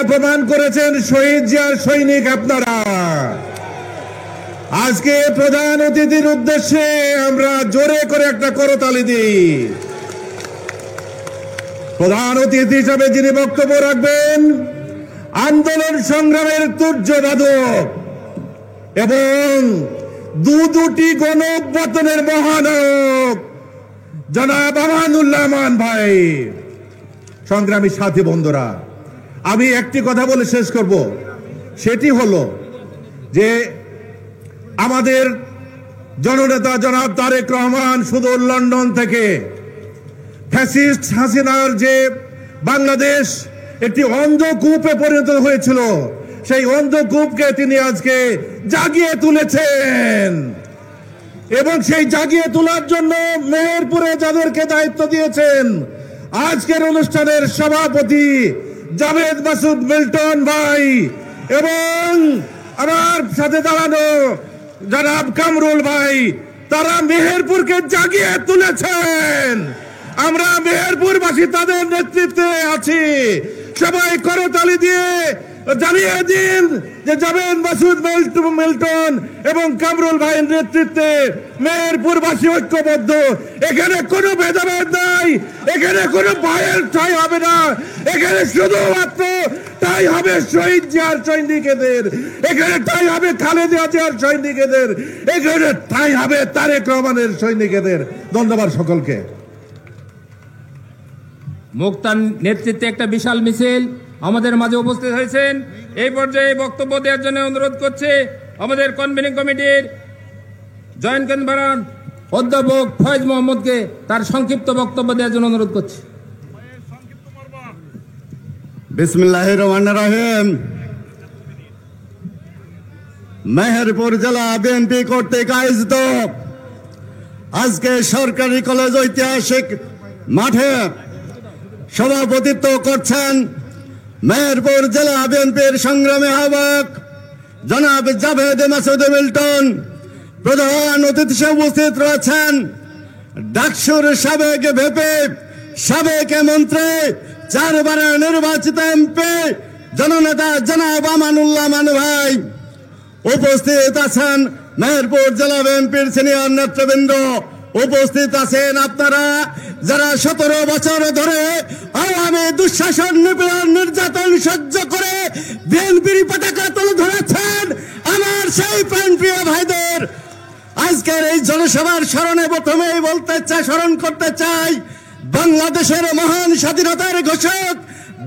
প্রমাণ করেছেন শহীদ জিয়ার সৈনিক আপনারা। আজকে প্রধান অতিথির উদ্দেশ্যে আমরা জোরে করে একটা করতালি দিই। প্রধান অতিথি হিসাবে যিনি বক্তব্য রাখবেন, আন্দোলন সংগ্রামের তুর্যবাদক এবং দুটি গণ অভ্যুত্থানের মহানায়ক জনাব আমানুল্লাহ আমান ভাই। সংগ্রামী সাথী বন্ধুরা, আমি একটি কথা বলে শেষ করব, সেটি হলো যে আমাদের জননেতা জনাব তারেক রহমান সুদূর লন্ডন থেকে ফ্যাসিস্ট হাসিনার যে বাংলাদেশ একটি অন্ধকূপে পরিণত হয়েছিল, সেই অন্ধকূপকে তিনি আজকে জাগিয়ে তুলেছেন এবং সেই জাগিয়ে তোলার জন্য মেহেরপুরে যাদেরকে দায়িত্ব দিয়েছেন, আজকের অনুষ্ঠানের সভাপতি জাভেদ মাসুদ মিল্টন ভাই এবং আমার সাথে দাঁড়ানো জনাব কামরুল ভাই, তারা মেহেরপুরকে জাগিয়ে তুলেছেন। আমরা মেহেরপুরবাসী তাদের নেতৃত্বে আছি। সবাই করতালি দিয়ে জানিয়ে দিন যে জাভেদ মাসুদ মিল্টন এবং কামরুল ভাইয়ের নেতৃত্বে মেহেরপুরবাসী ঐক্যবদ্ধ। এখানে কোনো ভেদাভেদ নাই, এখানে কোনো ভয়ের ঠাঁই হবে না। এখানে শুধুমাত্র ঠাঁই হবে শহীদ জিয়ার সৈনিকেদের, এখানে ঠাঁই হবে খালেদা জিয়ার সৈনিকেদের, এখানে ঠাঁই হবে তারেক রহমানের সৈনিকেদের। ধন্যবাদ সকলকে। মুক্তার নেতৃত্বে একটা বিশাল মিছিল আমাদের মাঝে উপস্থিত হয়েছেন। এই পর্যায়ে বক্তব্য দেওয়ার জন্য অনুরোধ করছে আমাদের কনভেনিং কমিটির জয়েন্ট কনভেনর অধ্যাপক ফয়েজ মোহাম্মদকে তার সংক্ষিপ্ত বক্তব্য দেওয়ার জন্য অনুরোধ করছি। বিসমিল্লাহির রহমানির রহিম। মেহেরপুর জেলা বিএনপি কর্তৃক আয়োজিত আজকে সরকারি কলেজ ঐতিহাসিক মাঠে সভাপতিত্ব করছেন মেহেরপুর জেলা বিএনপির সংগ্রামী আহ্বায়ক জনাব জাভেদ মাসুদ মিল্টন। প্রধান অতিথি হিসেবে উপস্থিত রয়েছেন ডাকসুর সাবেক ভিপি, সাবেক মন্ত্রী, 4 বারের নির্বাচিত এমপি জননেতা জনাব আমানুল্লাহ আমান ভাই। উপস্থিত আছেন মেহেরপুর জেলা বিএনপির সিনিয়র নেতৃবৃন্দ। উপস্থিত আছেন আপনারা যারা 17 বছর ধরে আওয়ামী দুঃশাসন, নিপীড়ন, নির্যাতন সহ্য করে বিএনপির পতাকা তুলে ধরেছেন। আমার সেই প্রাণপ্রিয় ভাইদের আজকের এই জনসভার স্মরণে প্রথমেই স্মরণ করতে চাই বাংলাদেশের মহান স্বাধীনতার ঘোষক,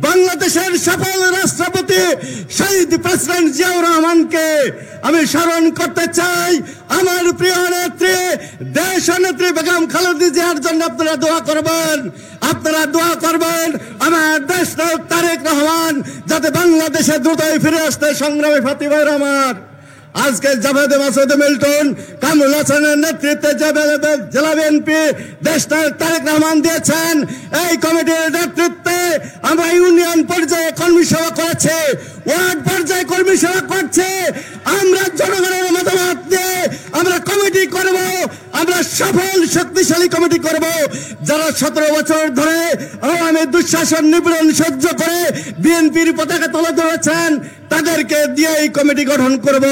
বাংলাদেশের সফল রাষ্ট্রপতি শহীদ প্রেসিডেন্ট জিয়াউর রহমানকে আমি স্মরণ করতে চাই। আমার প্রিয় নেত্রী, দেশ নেত্রী বেগম খালেদা জিয়ার জন্য আপনারা দোয়া করবেন, আপনারা দোয়া করবেন আমার দেশ নায়ক তারেক রহমান যাতে বাংলাদেশে দ্রুতই ফিরে আসতে। সংগ্রামী সাথী ভাইরা আমার, আজকে জাভেদ মাসুদ মিল্টন, কামরুল হাসানের নেতৃত্বে জেলা বিএনপি দেশ নায়ক তারেক রহমান দিয়েছেন। এই কমিটির নেতৃত্বে আমরা ইউনিয়ন পর্যায়ে কর্মী সভা করেছি, ওয়ার্ড পর্যায়ে কর্মী সভা করছে। আমরা জনগণের মতামত দিয়ে আমরা কমিটি করব, আমরা সফল শক্তিশালী কমিটি করব। যারা 17 বছর ধরে আওয়ামী দুঃশাসন, নিপীড়ন সহ্য করে বিএনপির পতাকা তুলে ধরেছেন, তাদেরকে দিয়ে এই কমিটি গঠন করব,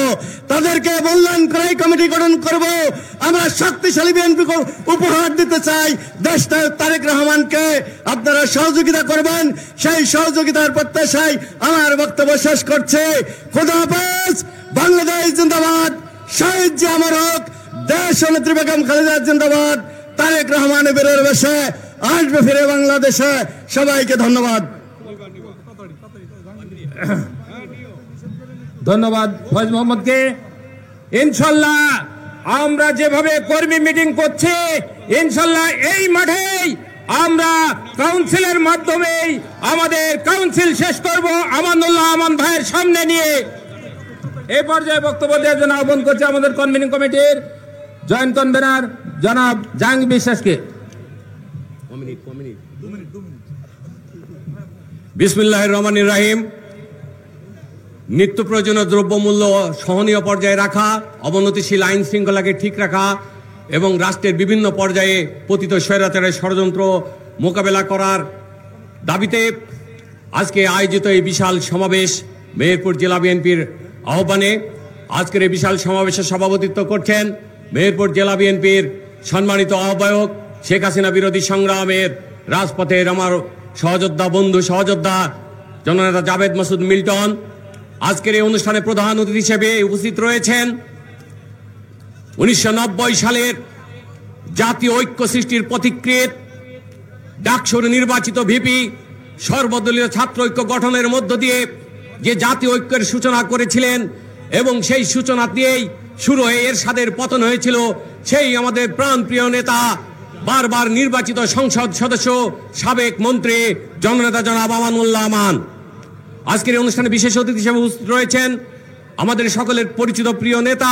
তাদেরকে মূল্যায়ন করে এই কমিটি গঠন করব। আমরা শক্তিশালী বিএনপি উপহার দিতে চাই। দেশ নায়ক তারেক রহমানকে আপনারা সহযোগিতা করবেন, সেই সহযোগিতার প্রত্যাশায় আমার বক্তব্য শেষ করছে। খোদা হাফেজ। বাংলাদেশ জিন্দাবাদ, শহীদ জিয়া অমর হোক, দেশ নেত্রী বেগম খালেদা জিন্দাবাদ, তারেক রহমান বেরোর বেশে আসবে ফিরে বাংলাদেশে। সবাইকে ধন্যবাদ। ধন্যবাদ ফয়েজ মোহাম্মদকে। ইনশাল্লাহ আমরা যেভাবে কর্মী মিটিং করছি, ইনশাল্লাহ এই মাঠেই আমরা কাউন্সিলের মাধ্যমে আমাদের কাউন্সিল শেষ করব আমানুল্লাহ আমান ভাইয়ের সামনে নিয়ে। এই পর্যায়ে বক্তব্য দেওয়ার জন্য আহ্বান করছে আমাদের কনভেনিং কমিটির জয়েন্ট কনভেনর জনাব জাহাঙ্গীর বিশ্বাসকে। বিসমিল্লাহির রহমানির রহিম। নিত্য প্রয়োজনীয় দ্রব্যমূল্য সহনীয় পর্যায়ে রাখা, অবনতিশীল আইন শৃঙ্খলাকে ঠিক রাখা এবং রাষ্ট্রের বিভিন্ন পর্যায়ে পতিত স্বৈরাচারের ষড়যন্ত্র মোকাবেলা করার দাবিতে আজকে আয়োজিত এই বিশাল সমাবেশ মেহেরপুর জেলা বিএনপির আহ্বানে আজকের এই বিশাল সমাবেশে সভাপতিত্ব করছেন মেহেরপুর জেলা বিএনপির সম্মানিত আহ্বায়ক, শেখ হাসিনা বিরোধী সংগ্রামের রাজপথের আমার সহযোদ্ধা বন্ধু সহযোদ্ধা জননেতা জাভেদ মাসুদ মিল্টন। আজকের এই অনুষ্ঠানে প্রধান অতিথি হিসেবে উপস্থিত রয়েছেন 1990 সালের জাতীয় ঐক্য সৃষ্টির পথিকৃৎ ডাকসুর নির্বাচিত ভিপি, সর্বদলীয় ছাত্র ঐক্য গঠনের মধ্য দিয়ে যে জাতীয় ঐক্যের সূচনা করেছিলেন এবং সেই সূচনা দিয়েই শুরু হয়ে এরশাদের পতন হয়েছিল, সেই আমাদের প্রাণপ্রিয় নেতা, বারবার নির্বাচিত সংসদ সদস্য, সাবেক মন্ত্রী জননেতা জনাব আমানুল্লাহ আমান। আজকের এই অনুষ্ঠানে বিশেষ অতিথি হিসেবে উপস্থিত রয়েছেন আমাদের সকলের পরিচিত প্রিয় নেতা,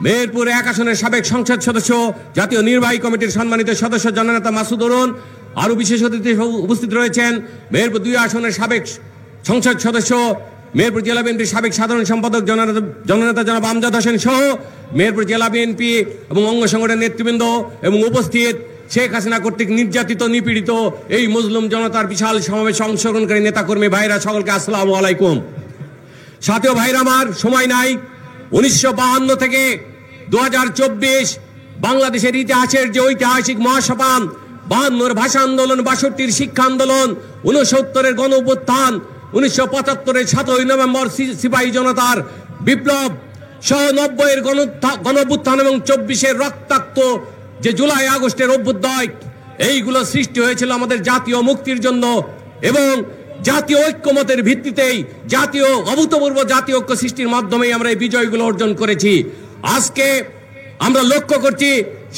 মেহেরপুর 1 আসনের সাবেক সংসদ সদস্য, জাতীয় নির্বাহী কমিটির সম্মানিত সদস্য জননেতা মাসুদ অরুণ। আরও বিশেষ অতিথি উপস্থিত রয়েছেন মেহেরপুর 2 আসনের সাবেক সংসদ সদস্য, মেহেরপুর জেলা বিএনপির সাবেক সাধারণ সম্পাদক জননেতা জনাব আমজাদ হোসেন সহ মেহেরপুর জেলা বিএনপি এবং অঙ্গ সংগঠনের নেতৃবৃন্দ এবং উপস্থিত শেখ হাসিনা কর্তৃক নির্যাতিত নিপীড়িত এই মুসলিম জনতার বিশাল সমাবেশে অংশগ্রহণকারী নেতাকর্মী ভাইরা সকলকে আসসালামু আলাইকুম। সাথীয় ভাইরা আমার, সময় নাই। 1952 থেকে 2024 বাংলাদেশের ইতিহাসের যে ঐতিহাসিক মহাসপান, 52 ভাষা আন্দোলন, 62 শিক্ষা আন্দোলন, 69 গণ অভ্যুত্থান, 1975 7ই নভেম্বর সিপাহী জনতার বিপ্লব সহ 90 গণ অভ্যুত্থান এবং 24 রক্তাক্ত যে জুলাই আগস্টের অভ্যুদয়, এইগুলো সৃষ্টি হয়েছিল আমাদের জাতীয় মুক্তির জন্য এবং জাতীয় ঐক্যমতের ভিত্তিতেই জাতীয় অভূতপূর্ব জাতীয় ঐক্য সৃষ্টির মাধ্যমেই আমরা এই বিজয়গুলো অর্জন করেছি। আজকে আমরা লক্ষ্য করছি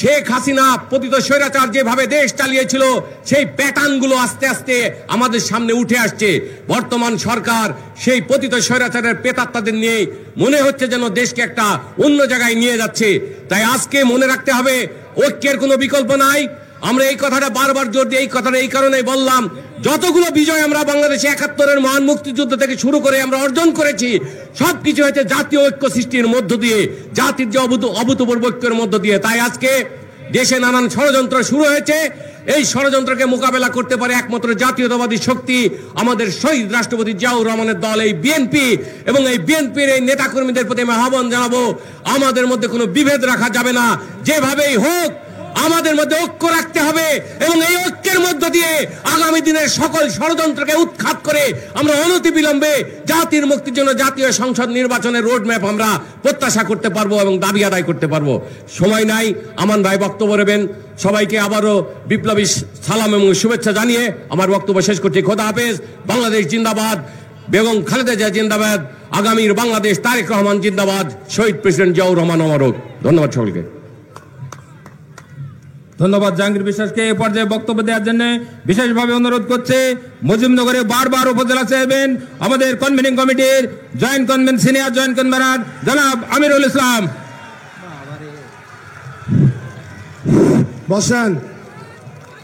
শেখ হাসিনা পতিত স্বৈরাচার যেভাবে দেশ চালিয়েছিল, সেই প্যাটার্নগুলো আস্তে আস্তে আমাদের সামনে উঠে আসছে। বর্তমান সরকার সেই পতিত স্বৈরাচারের প্রেতাত্মাদের নিয়ে মনে হচ্ছে যেন দেশকে একটা অন্য জায়গায় নিয়ে যাচ্ছে। তাই আজকে মনে রাখতে হবে ঐক্যের কোনো বিকল্প নাই। আমরা এই কথাটা বারবার জোর দিয়ে এই কথাটা এই কারণেই বললাম, যতগুলো বিজয় আমরা বাংলাদেশে 71-এর মহান মুক্তিযুদ্ধ থেকে শুরু করে আমরা অর্জন করেছি, সবকিছু হয়েছে জাতীয় ঐক্য সৃষ্টির মধ্য দিয়ে, জাতির যে অভূতপূর্ব ঐক্যের মধ্য দিয়ে। তাই আজকে দেশে নানান ষড়যন্ত্র শুরু হয়েছে, এই ষড়যন্ত্রকে মোকাবেলা করতে পারে একমাত্র জাতীয়তাবাদী শক্তি আমাদের শহীদ রাষ্ট্রপতি জিয়াউর রহমানের দল এই বিএনপি। এবং এই বিএনপির এই নেতাকর্মীদের প্রতি আমি আহ্বান জানাবো, আমাদের মধ্যে কোনো বিভেদ রাখা যাবে না। যেভাবেই হোক আমাদের মধ্যে ঐক্য রাখতে হবে এবং এই ঐক্যের মধ্য দিয়ে আগামী দিনের সকল ষড়যন্ত্রকে উৎখাত করে আমরা অনতিবিলম্বে জাতির মুক্তির জন্য জাতীয় সংসদ নির্বাচনের রোডম্যাপ আমরা প্রত্যাশা করতে পারবো এবং দাবি আদায় করতে পারবো। সময় নাই, আমান ভাই বক্তব্য দেবেন। সবাইকে আবারও বিপ্লবী সালাম এবং শুভেচ্ছা জানিয়ে আমার বক্তব্য শেষ করছি। খোদা হাফেজ। বাংলাদেশ জিন্দাবাদ, বেগম খালেদা জিয়া জিন্দাবাদ, আগামীর বাংলাদেশ তারেক রহমান জিন্দাবাদ, শহীদ প্রেসিডেন্ট জিয়াউর রহমান অমর। ধন্যবাদ সকলকে। ধন্যবাদ জাহাঙ্গীর বিশ্বাসকে এ পর্যায়ে বক্তব্য দেওয়ার জন্য বিশেষভাবে অনুরোধ করছে মুজিবনগরে বারবার উপজেলা চেয়ারম্যান, আমাদের কনভেনিং কমিটির জয়েন্ট কনভেন সিনিয়র জয়েন্ট কনভেনার জনাব আমিরুল ইসলাম। বসেন।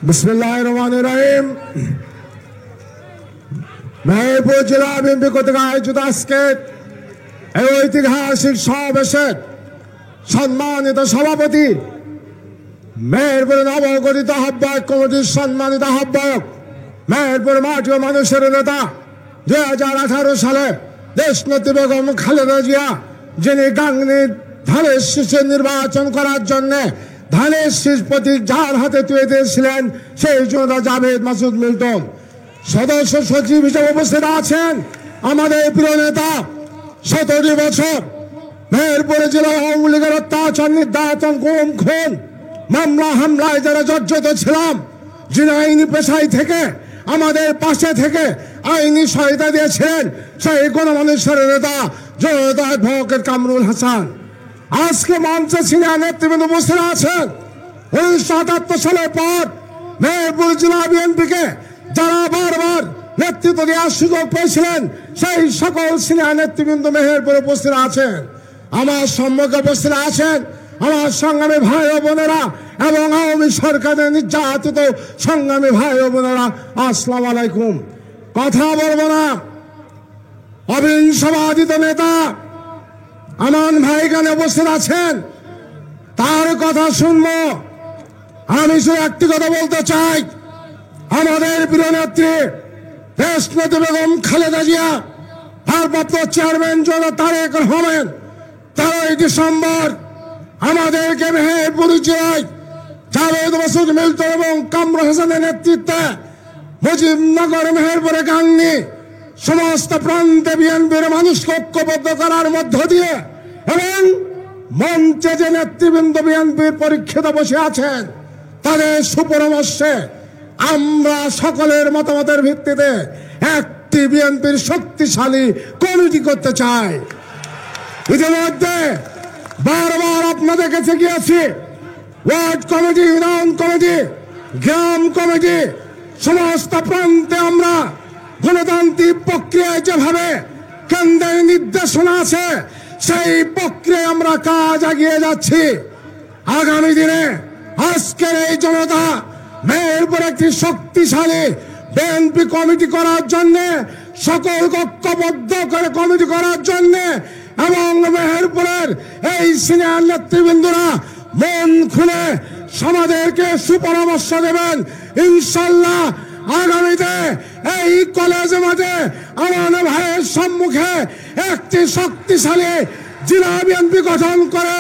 বিসমিল্লাহির রহমানির রহিম। মেহেরপুর জেলা বিএনপি কর্তৃক আয়োজিত আজকে এই ঐতিহাসিক সমাবেশের সম্মানিত সভাপতি, মেহেরপুর নবগঠিত আহ্বায়ক কমিটির সম্মানিত আহ্বায়ক, মেহেরপুর মাটি ও মানুষের নেতা, 2018 সালে দেশনেত্রী বেগম খালেদা জিয়া যিনি গাংনীর ধানের শীষে নির্বাচন করার জন্য ধানের শীষ প্রতীক যার হাতে তুলে দিয়েছিলেন সেই জনতা জাভেদ মাসুদ মিল্টন। সদস্য সচিব হিসেবে উপস্থিত আছেন আমাদের প্রিয় নেতা। 17 বছর মেহেরপুর জেলায় আওয়ামী লীগের অত্যাচার, নির্যাতন, গুম, খুন, মামলা হামলায় যারা জর্জরিত ছিলাম, যিনি আইনি পেশায় থেকে আমাদের পাশে থেকে আইনি সহায়তা দিয়েছিলেন, সেই গণমানুষের নেতা জনতা অ্যাডভোকেট কামরুল হাসান। আজকে মঞ্চে সিনিয়র নেতৃবৃন্দ উপস্থিত আছেন। 1978 সালের পর মেহেরপুর জেলা বিএনপিকে যারা বারবার নেতৃত্ব দেওয়ার সুযোগ পেয়েছিলেন, সেই সকল সিনিয়র নেতৃবৃন্দ মেহেরপুরে উপস্থিত আছেন। আমার সম্মুখে উপস্থিত আছেন আমার সংগ্রামী ভাই ও বোনেরা এবং আওয়ামী সরকারের নির্যাতিত সংগ্রামী ভাই ও বোনেরা, আসসালামু আলাইকুম। কথা বলবো না, অবিংশবাদিত নেতা আমান ভাই এখানে উপস্থিত আছেন, তার কথা শুনবো। আমি শুধু একটি কথা বলতে চাই, আমাদের প্রিয় নেত্রী দেশনেত্রী বেগম খালেদা জিয়া, ভারপ্রাপ্ত চেয়ারম্যান জনাব তারেক রহমান 13 ডিসেম্বর আমাদেরকে মেহেরপুর জেলায় জাভেদ মাসুদ মিল্টন এবং কামরুল হাসানের নেতৃত্বে মুজিবনগর মেহেরপুরে গাংনী সমস্ত প্রান্তে বিএনপির মানুষকে ঐক্যবদ্ধ করার মধ্য দিয়ে এবং মঞ্চে যে নেতৃবৃন্দ বিএনপির পরীক্ষিত বসে আছেন তাদের সুপরামর্শে আমরা সকলের মতামতের ভিত্তিতে একটি বিএনপির শক্তিশালী কমিটি করতে চাই। ইতিমধ্যে বারবার আপনাদের কাছে গিয়েছি, ওয়ার্ড কমিটি, ইউনিয়ন কমিটি, গ্রাম কমিটি, সমস্ত প্রান্তে আমরা গণতান্ত্রিক প্রক্রিয়ায় যেভাবে কেন্দ্রের নির্দেশনা আছে সেই প্রক্রিয়ায় আমরা কাজ এগিয়ে যাচ্ছি। আগামী দিনে আজকের এই জনতা মেহেরপুর একটি শক্তিশালী বিএনপি কমিটি করার জন্য, সকল ঐক্যবদ্ধ করে কমিটি করার জন্য এবং মেহেরপুরের এই সিনিয়র নেতৃবৃন্দরা মন খুলে আমাদেরকে সুপরামর্শ দেবেন। ইনশাল্লাহ আগামীতে এই কলেজ মাঠে আমার ভাইয়ের সম্মুখে একটি শক্তিশালী জেলা বিএনপি গঠন করে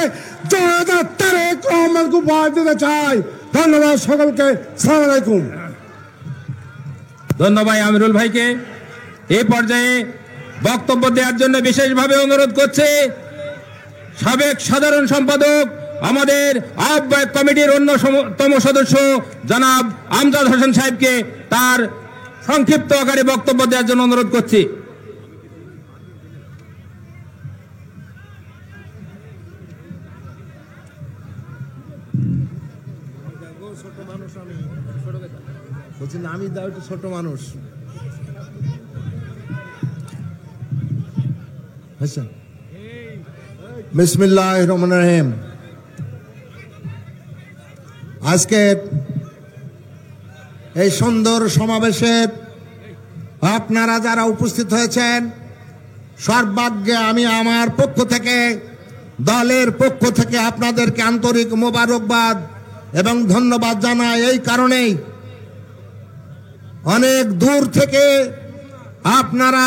জনতা তারেক রহমানকে উপহার দিতে চাই। ধন্যবাদ সকলকে। আসসালামু আলাইকুম। ধন্যবাদ আমিরুল ভাইকে। এই পর্যায়ে বক্তব্য দেওয়ার জন্য বিশেষভাবে অনুরোধ করছে সাবেক সাধারণ সম্পাদক, আমাদের আহ্বায়ক কমিটির অন্যতম সদস্য জনাব আমজাদ হোসেন সাহেবকে তার সংক্ষিপ্ত আকারে বক্তব্য দেওয়ার জন্য অনুরোধ করছি। আমি ছোট মানুষ। বিসমিল্লাহির রহমানির রহিম। আজকে এই সুন্দর সমাবেশে আপনারা যারা উপস্থিত হয়েছেন, সর্বাগ্যে আমি আমার পক্ষ থেকে, দলের পক্ষ থেকে আপনাদেরকে আন্তরিক মোবারকবাদ এবং ধন্যবাদ জানাই। এই কারণেই অনেক দূর থেকে আপনারা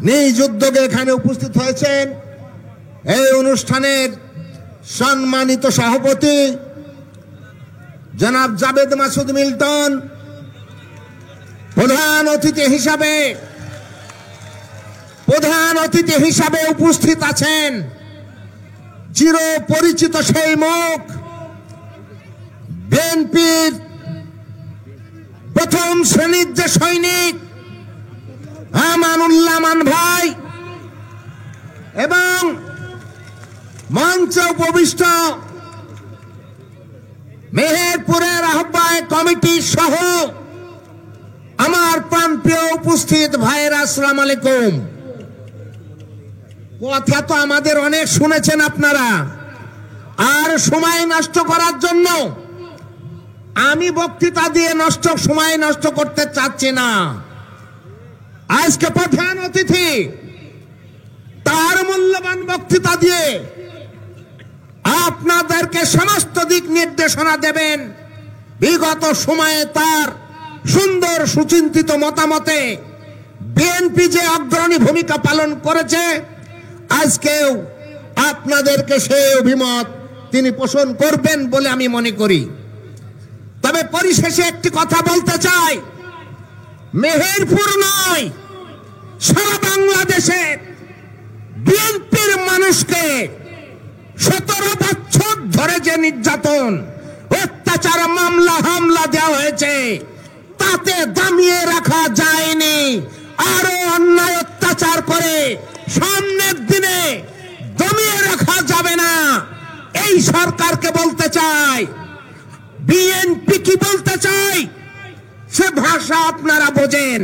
নিজ উদ্যোগে এখানে উপস্থিত হয়েছেন। এই অনুষ্ঠানের সম্মানিত সভাপতি জনাব জাভেদ মাসুদ মিল্টন, প্রধান অতিথি হিসাবে উপস্থিত আছেন চির পরিচিত সেই মুখ, বিএনপির প্রথম শ্রেণীর যে সৈনিক আমানুল্লাহ মান ভাই এবং মঞ্চে উপবিষ্ট মেহেরপুরের আহ্বায়ক কমিটি সহ আমার প্রাণপ্রিয় উপস্থিত ভাইয়েরা, আসসালামু আলাইকুম। কথা তো আমাদের অনেক শুনেছেন আপনারা, আর সময় নষ্ট করার জন্য আমি বক্তৃতা দিয়ে সময় নষ্ট করতে চাচ্ছি না। আজকে প্রধান অতিথি তার মূল্যবান বক্তৃতা দিয়ে আপনাদেরকে সমস্ত দিক নির্দেশনা দেবেন। বিগত সময়ে তার সুন্দর সুচিন্তিত মতামতে বিএনপি যে অগ্রণী ভূমিকা পালন করেছে, আজকেও আপনাদেরকে সেই অভিমত তিনি পোষণ করবেন বলে আমি মনে করি। তবে পরিশেষে একটি কথা বলতে চাই, মেহেরপুর নয়, সারা বাংলাদেশে বিএনপির মানুষকে 17 বছর ধরে যে নির্যাতন, অত্যাচার, মামলা হামলা দেওয়া হয়েছে, তাতে দামিয়ে রাখা যায়নি। আরো অন্যায় অত্যাচার করে সামনের দিনে দমিয়ে রাখা যাবে না। এই সরকারকে বলতে চাই, বিএনপি কি বলতে চাই সে ভাষা আপনারা বোঝেন,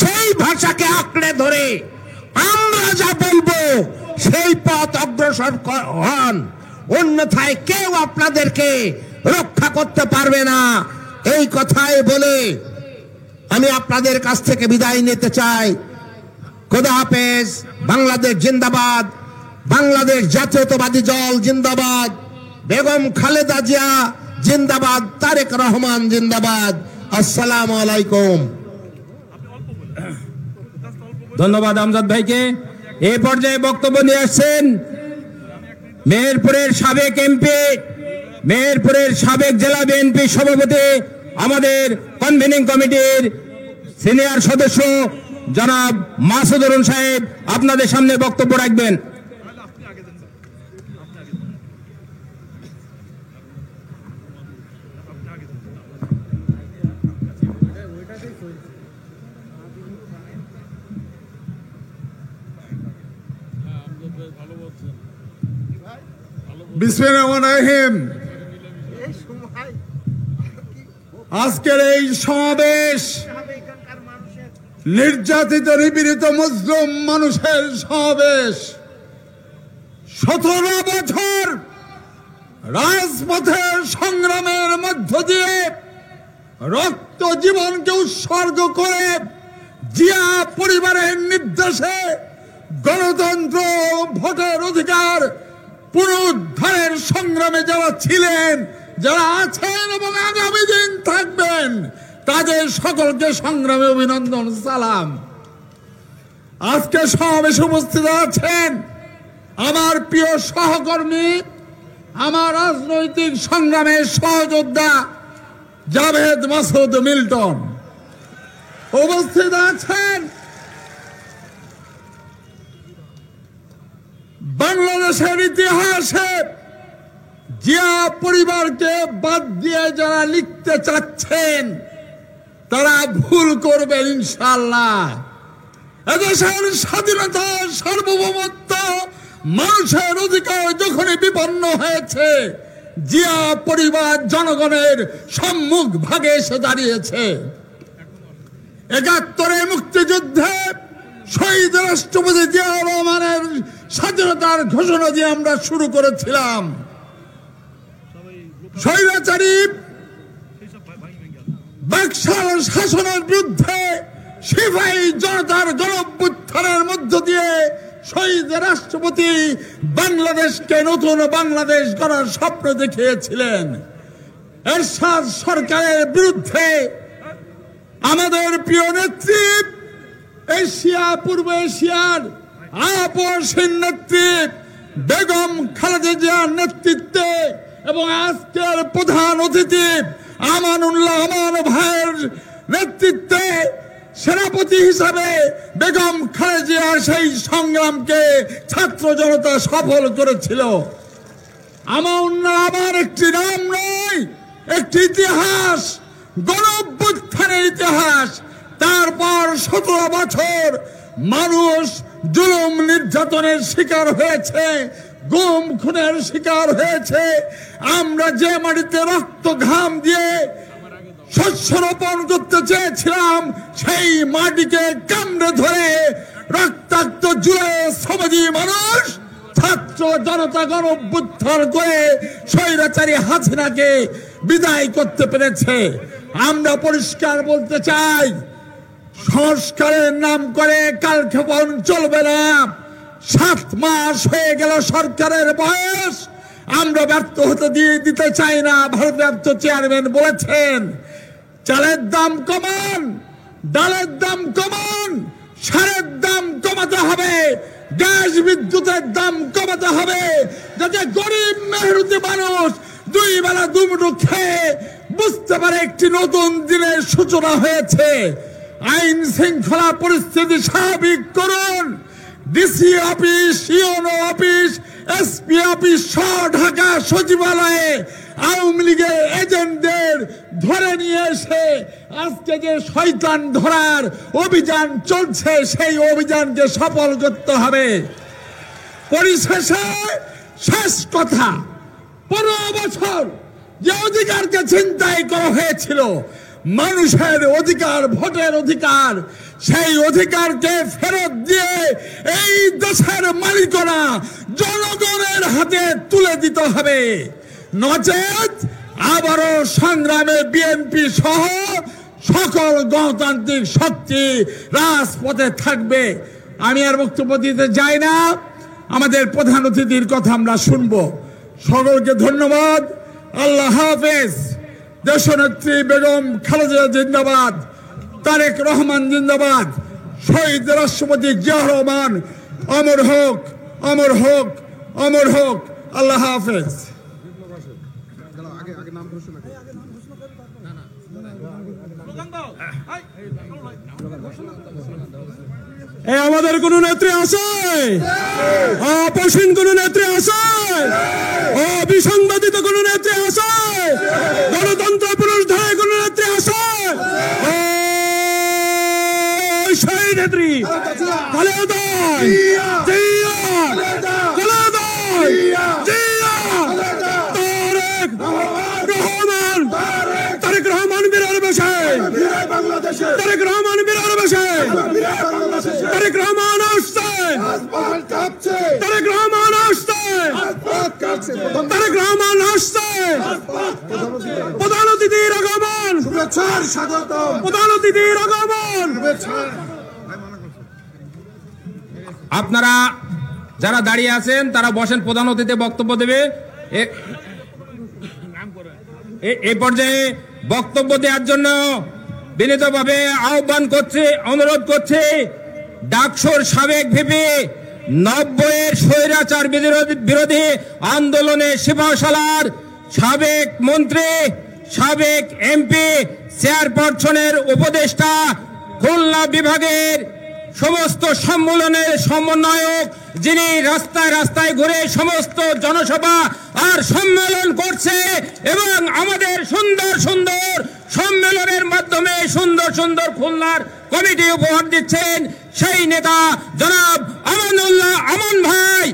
সেই ভাষাকে আঁকড়ে ধরে আমরা যা বলবো সেই পথ অগ্রসর হন, অন্যথায় কেউ আপনাদেরকে রক্ষা করতে পারবে না। এই কথাই বলে আমি আপনাদের কাছ থেকে বিদায় নিতে চাই। খোদা হাফেজ। বাংলাদেশ জিন্দাবাদ, বাংলাদেশ জাতীয়তাবাদী দল জিন্দাবাদ, বেগম খালেদা জিয়া জিন্দাবাদ, তারেক রহমান জিন্দাবাদ। আসসালামু আলাইকুম। ধন্যবাদ আমজাদ ভাইকে। এই পর্যায়ে বক্তব্য নিয়ে আসছেন মেহেরপুরের সাবেক এমপি, মেহেরপুরের সাবেক জেলা বিএনপি সভাপতি, আমাদের কনভেনিং কমিটির সিনিয়র সদস্য জনাব মাসুদ অরুণ সাহেব আপনাদের সামনে বক্তব্য রাখবেন। বিসমিল্লাহির রহমানির রহিম। আজকের এই সমাবেশ নির্যাতিত নিপীড়িত মুসলিম মানুষের সমাবেশ। 17 বছর রাজপথের সংগ্রামের মধ্য দিয়ে রক্ত জীবনকে উৎসর্গ করে জিয়া পরিবারের নির্দেশে গণতন্ত্র, ভোটের অধিকার পুনরুদ্ধারের সংগ্রামে যারা ছিলেন, যারা আছেন এবং আগামী দিন থাকবেন, তাদের সকলকে সংগ্রামে অভিনন্দন, সালাম। আজকে সমাবেশে উপস্থিত আছেন আমার প্রিয় সহকর্মী, আমার রাজনৈতিক সংগ্রামের সহযোদ্ধা জাভেদ মাসুদ মিল্টন। উপস্থিত আছেন বাংলাদেশের ইতিহাসে জিয়া পরিবারকে বাদ দিয়ে যারা লিখতে চাচ্ছেন তারা ভুল করবেন ইনশাআল্লাহ। এদেশের স্বাধীনতা, সার্বভৌমত্ব, মানুষের অধিকার যখনই বিপন্ন হয়েছে, জিয়া পরিবার জনগণের সম্মুখ ভাগে এসে দাঁড়িয়েছে। ৭১ মুক্তিযুদ্ধে শহীদ রাষ্ট্রপতি জিয়াউর রহমানের স্বাধীনতার ঘোষণা দিয়ে আমরা শুরু করেছিলাম। স্বৈরাচারী বাকশাল শাসনের বিরুদ্ধে সিপাহী জনতার গণঅভ্যুত্থানের মধ্য দিয়ে শহীদ রাষ্ট্রপতি বাংলাদেশকে নতুন বাংলাদেশ গড়ার স্বপ্ন দেখিয়েছিলেন। এরশাদ সরকারের বিরুদ্ধে আমাদের প্রিয় নেত্রী, পূর্ব এশিয়ার আপসহীন নেত্রী বেগম খালেদা জিয়ার নেতৃত্বে এবং আজকের প্রধান অতিথি আমানুল্লাহ আমান ভাইয়ের নেতৃত্বে সেনাপতি হিসাবে বেগম খালেদা জিয়ার সেই সংগ্রামকে ছাত্র জনতা সফল করেছিল। আমানুল্লাহ আমার একটি নাম নয়, একটি ইতিহাস, গণঅভ্যুত্থানের ইতিহাস। তারপর 17 বছর মানুষ জুলুম নির্যাতনের শিকার হয়েছে, গুম খুনের শিকার হয়েছে। আমরা যে মাটিতে রক্ত ঘাম দিয়ে শস্য রোপণ করতে চেয়েছিলাম, সেই মাটিকে কামড়ে ধরে রক্তাক্ত জুড়ে সমাজী মানুষ ছাত্র জনতা গণঅভ্যুত্থান করে স্বৈরাচারী হাসিনাকে বিদায় করতে পেরেছে। আমরা পরিষ্কার বলতে চাই, সংস্কারের নাম করে কালক্ষেপণ চলবে না। 7 মাস হয়ে গেল সরকারের বয়স, আমরা ব্যর্থ হতে দিতে চাই না। ভারপ্রাপ্ত চেয়ারম্যান বলেছেন চালের দাম কমান, ডালের দাম কমান, সারের দাম কমাতে হবে, গ্যাস বিদ্যুতের দাম কমাতে হবে, যাতে গরিব মেহনতি মানুষ 2 বেলা 2 মুঠো খেয়ে বুঝতে পারে একটি নতুন দিনের সূচনা হয়েছে। আইন শৃঙ্খলা পরিস্থিতি স্বাভাবিক করুন। DC office, UNO office, SP office সহ ঢাকা সচিবালয়ে আওয়ামী লীগের এজেন্টদের ধরে নিয়ে এসে আজকে যে শয়তান ধরার অভিযান চলছে, সেই অভিযানকে সফল করতে হবে। পরিশেষে শেষ কথা, 15 বছর যে অধিকারকে ছিনতাই করা হয়েছিল, মানুষের অধিকার, ভোটের অধিকার, সেই অধিকারকে ফেরত দিয়ে এই দেশের মালিকানা জনগণের হাতে তুলে দিতে হবে। নচেত আবারও সংগ্রামে বিএনপি সহ সকল গণতান্ত্রিক শক্তি রাজপথে থাকবে। আমি আর বক্তব্য দিতে যাই না, আমাদের প্রধান অতিথির কথা আমরা শুনবো। সকলকে ধন্যবাদ। আল্লাহ হাফেজ। দেশনেত্রী বেগম খালেদা জিন্দাবাদ, তারেক রহমান জিন্দাবাদ, শহীদ রাষ্ট্রপতি জিয়াউর রহমান অমর হোক, অমর হোক, অমর হোক। আল্লাহ হাফেজ। আমাদের কোন নেত্রী আছে? অপসীন কোন নেত্রী আছে? অবিসংবাদিত কোন নেত্রী আছে? গণতন্ত্র পুনরুদ্ধারে কোন নেত্রী আছে? সেই নেত্রী খালেদা জিয়া, খালেদা জিয়া, তারেক রহমান বিরার বেশে, তারেক রহমান বিরার বেশে, তারেক রহমান আসছে, তারেক রহমান আসছে, তারেক রহমান আসছে। প্রধান অতিথির আগমন, প্রধান অতিথির আগমন। আপনারা যারা দাঁড়িয়ে আছেন তারা বসেন, প্রধান অতিথি বক্তব্য দেবে। এই পর্যায়ে বক্তব্য দেওয়ার জন্য বিনীতভাবে আহ্বান করছে, অনুরোধ করছে ডাকসুর সাবেক ভিপি, 90-এর স্বৈরাচার বিরোধী আন্দোলনে সিপাহসালার সাবেক মন্ত্রী, সাবেক এমপি, চেয়ারপারসনের উপদেষ্টা, খুলনা বিভাগের সমস্ত সম্মেলনের সমন্বয়ক, যিনি রাস্তায় রাস্তায় ঘুরে সমস্ত জনসভা আর সম্মেলন করছে এবং আমাদের সুন্দর সুন্দর সম্মেলনের মাধ্যমে সুন্দর সুন্দর খুলনার কমিটি উপহার দিচ্ছেন, সেই নেতা জনাব আমানুল্লাহ আমান ভাই।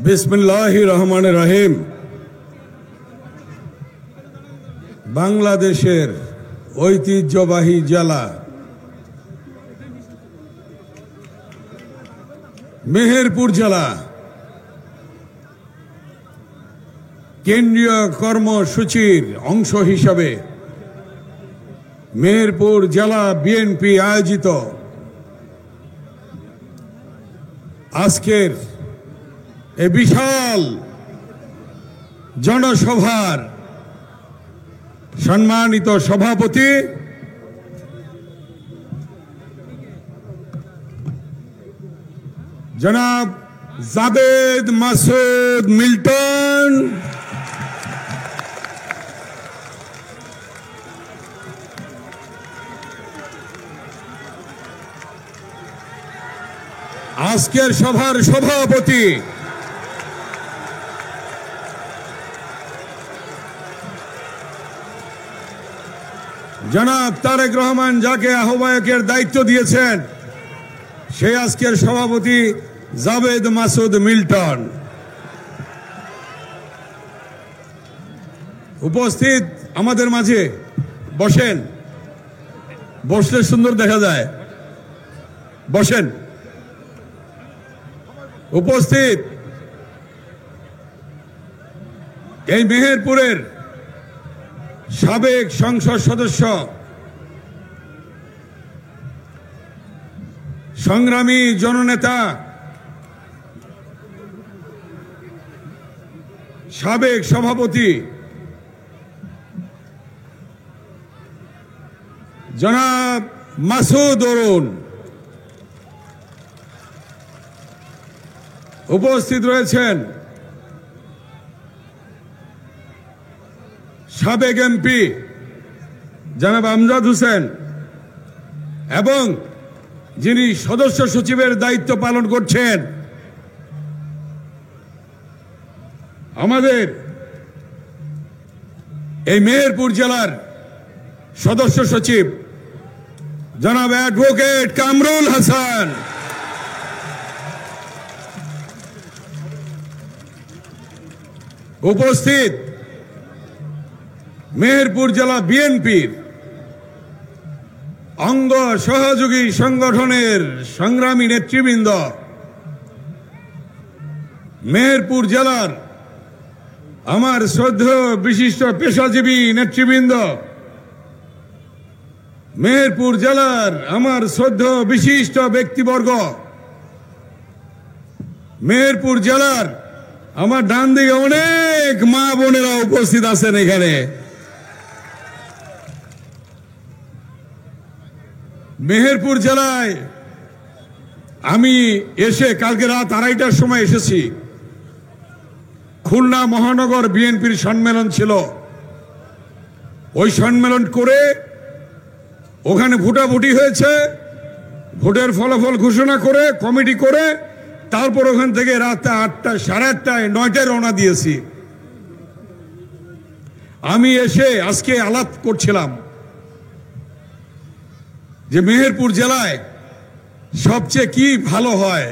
বিসমিল্লাহির রহমানির রহিম। বাংলাদেশের ঐতিহ্যবাহী জেলা মেহেরপুর জেলা কেন্দ্রীয় কর্মসূচির অংশ হিসাবে মেহেরপুর জেলা বিএনপি আয়োজিত আজকের এই বিশাল জনসভার সম্মানিত সভাপতি জনাব জাবেদ মাসুদ মিল্টন, আজকের সভার সভাপতি জনাব তারেক রহমান, যাকে আহ্বায়কের দায়িত্ব দিয়েছেন, সেই আজকের সভাপতি জাবেদ মাসুদ মিল্টন। উপস্থিত আমাদের মাঝে বসেন, বসলে সুন্দর দেখা যায়, বসেন। উপস্থিত এই মেহেরপুরের সাবেক সংসদ সদস্য, সংগ্রামী জননেতা, সাবেক সভাপতি জনাব মাসুদ অরুণ। উপস্থিত রয়েছেন সাবেক এমপি জনাব আমজাদ হোসেন এবং যিনি সদস্য সচিবের দায়িত্ব পালন করছেন আমাদের এই মেহেরপুর জেলার সদস্য সচিব জনাব অ্যাডভোকেট কামরুল হাসান। উপস্থিত মেহেরপুর জেলা বিএনপির অঙ্গ সহযোগী সংগঠনের সংগ্রামী নেতৃবৃন্দ, মেহেরপুর জেলার আমার শ্রদ্ধেয় বিশিষ্ট পেশাজীবী নেতৃবৃন্দ, মেহেরপুর জেলার আমার শ্রদ্ধেয় বিশিষ্ট ব্যক্তিবর্গ, মেহেরপুর জেলার আমার ডান দিকে অনেক মা বোনেরা উপস্থিত আছেন এখানে। মেহেরপুর জেলায় আমি এসে কালকে রাত 2:30টার সময় এসেছি। খুলনা মহানগর বিএনপির সম্মেলন ছিল। ওই সম্মেলন করে ওখানে ভোটাভুটি হয়েছে, ভোটের ফলাফল ঘোষণা করে কমিটি করে তারপর ওখান থেকে রাত 8টা, 8:30টায়, 9টায় রওনা দিয়েছি। আমি এসে আজকে আলাপ করছিলাম যে মেহেরপুর জেলায় সবচেয়ে কি ভালো হয়।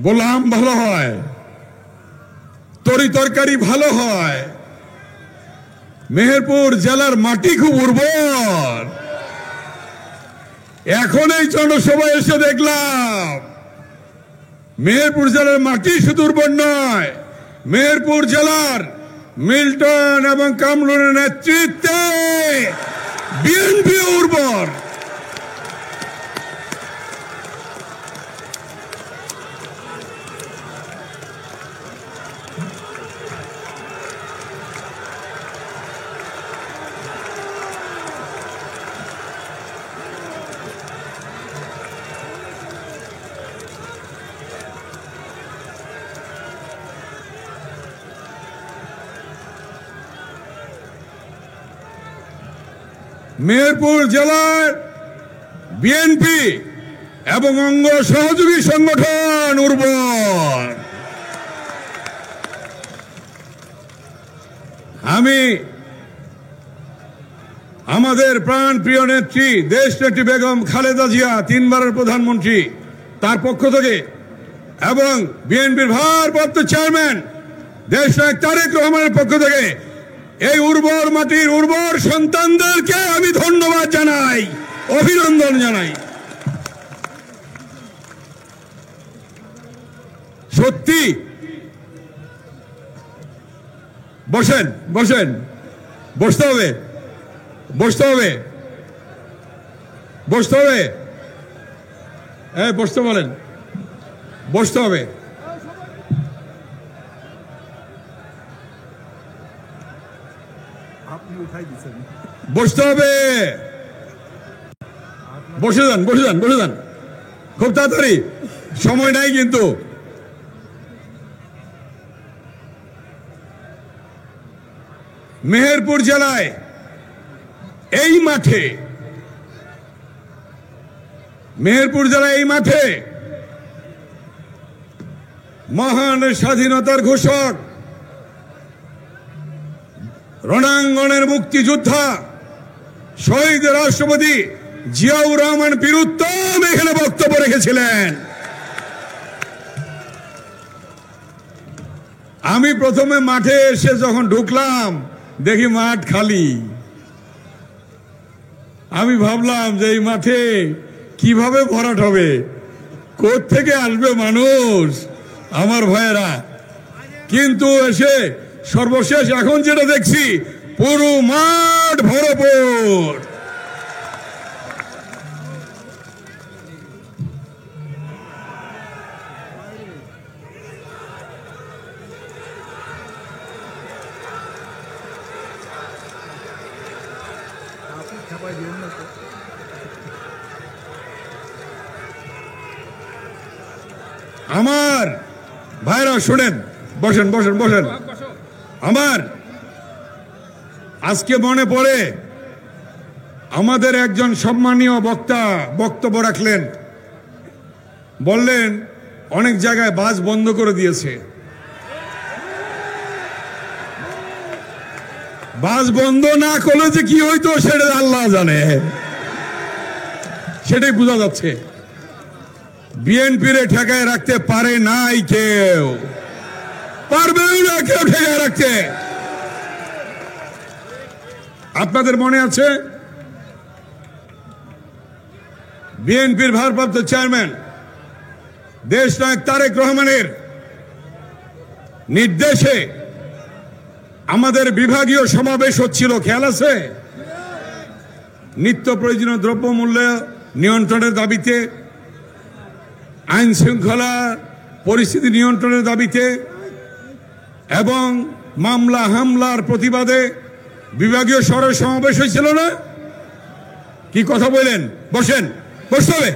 বললাম ভালো হয়, তরি তরকারি ভালো হয়, মেহেরপুর জেলার মাটি খুব উর্বর। এখন এই জনসভা এসে দেখলাম মেহেরপুর জেলার মাটি শুধু উর্বর নয়, মেহেরপুর জেলার মিল্টন এবং কামরুলের নেতৃত্বে বিএনপি উর্বর। মেহেরপুর জেলার বিএনপি এবং অঙ্গ সহযোগী সংগঠন উর্বর। আমি আমাদের প্রাণ প্রিয় নেত্রী দেশনেত্রী বেগম খালেদা জিয়া, 3বারের প্রধানমন্ত্রী, তার পক্ষ থেকে এবং বিএনপির ভারপ্রাপ্ত চেয়ারম্যান দেশনায়ক তারেক রহমানের পক্ষ থেকে এই উর্বর মাটির উর্বর সন্তানদেরকে আমি ধন্যবাদ জানাই, অভিনন্দন জানাই। সত্যি বসেন বসেন, বসতে হবে, বসতে হবে, বসতে হবে, বসতে বলেন, বসতে হবে। বসতে হবে, বসে যান, বসে যান, বসে যান, খুব তাড়াতাড়ি, সময় নাই কিন্তু। মেহেরপুর জেলায় এই মাঠে, মেহেরপুর জেলায় এই মাঠে মহান স্বাধীনতার ঘোষক, রণাঙ্গনের মুক্তিযোদ্ধা, শহীদ রাষ্ট্রপতি জিয়াউর রহমান বীরুত্তম এখানে বক্তব্য রেখেছিলেন। আমি প্রথমে মাঠে এসে যখন ঢুকলাম দেখি মাঠ খালি। আমি ভাবলাম যে এই মাঠে কিভাবে ভরাট হবে, কোত্থেকে আসবে মানুষ, আমার ভাইয়েরা। কিন্তু এসে সর্বশেষ এখন যেটা দেখছি পুরো মাঠ ভরপুর। আমার ভাইরা শুনেন, বসেন বসেন বসেন। আমার আজকে মনে পড়ে আমাদের একজন সম্মানীয় বক্তা বক্তব্য রাখলেন, বললেন অনেক জায়গায় বাস বন্ধ করে দিয়েছে। বাস বন্ধ না করলে যে কি হইতো সেটা আল্লাহ জানে, সেটাই বোঝা যাচ্ছে। বিএনপির ঠেকায় রাখতে পারে নাই কেউ, পারবে না কেউ ঠেকায় রাখতে। আপনাদের মনে আছে বিএনপির ভারপ্রাপ্ত চেয়ারম্যান দেশনায়ক তারেক রহমানের নির্দেশে আমাদের বিভাগীয় সমাবেশ হচ্ছিল, খেয়াল আছে? নিত্য প্রয়োজনীয় দ্রব্যমূল্য নিয়ন্ত্রণের দাবিতে, আইন শৃঙ্খলা পরিস্থিতি নিয়ন্ত্রণের দাবিতে এবং মামলা হামলার প্রতিবাদে বিভাগীয় শহরের সমাবেশ হয়েছিল না? কি কথা বলেন? বসেন, বসতে হবে,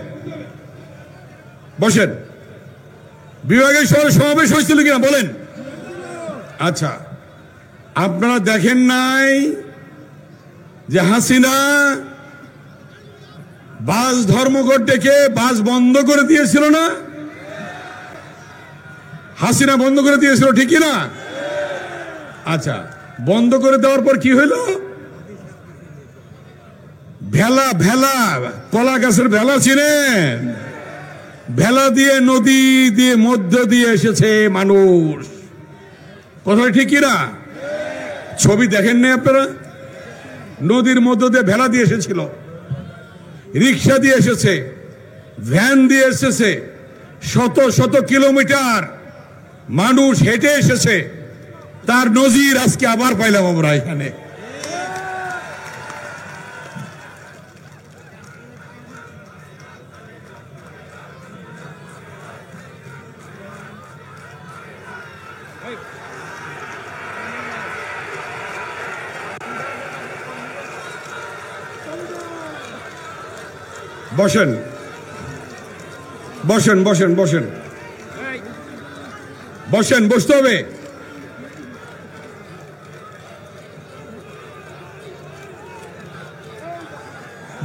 বসেন। বিভাগীয় শহরের সমাবেশ হয়েছিল কিনা বলেন? আচ্ছা, আপনারা দেখেন নাই যে হাসিনা বাস ধর্মঘট ডেকে বাস বন্ধ করে দিয়েছিল না? হাসিনা বন্ধ করে দিয়েছিল, ঠিক না? আচ্ছা, বন্ধ করে দেওয়ার পর কি হইল? ভেলা, ভেলা, কলা গাছের ভেলা চিনেন? ভেলা দিয়ে নদী দিয়ে মধ্য দিয়ে এসেছে মানুষ, কথা ঠিক কিনা? ছবি দেখেন না আপনারা? নদীর মধ্য দিয়ে ভেলা দিয়ে এসেছিল, রিক্সা দিয়ে এসেছে, ভ্যান দিয়ে এসেছে, শত শত কিলোমিটার মানুষ হেঁটে এসেছে। তার নজির আজকে আবার পাইলাম আমরা এখানে। বসেন, বসেন, বসেন, বসেন, বসেন, বসতে হবে।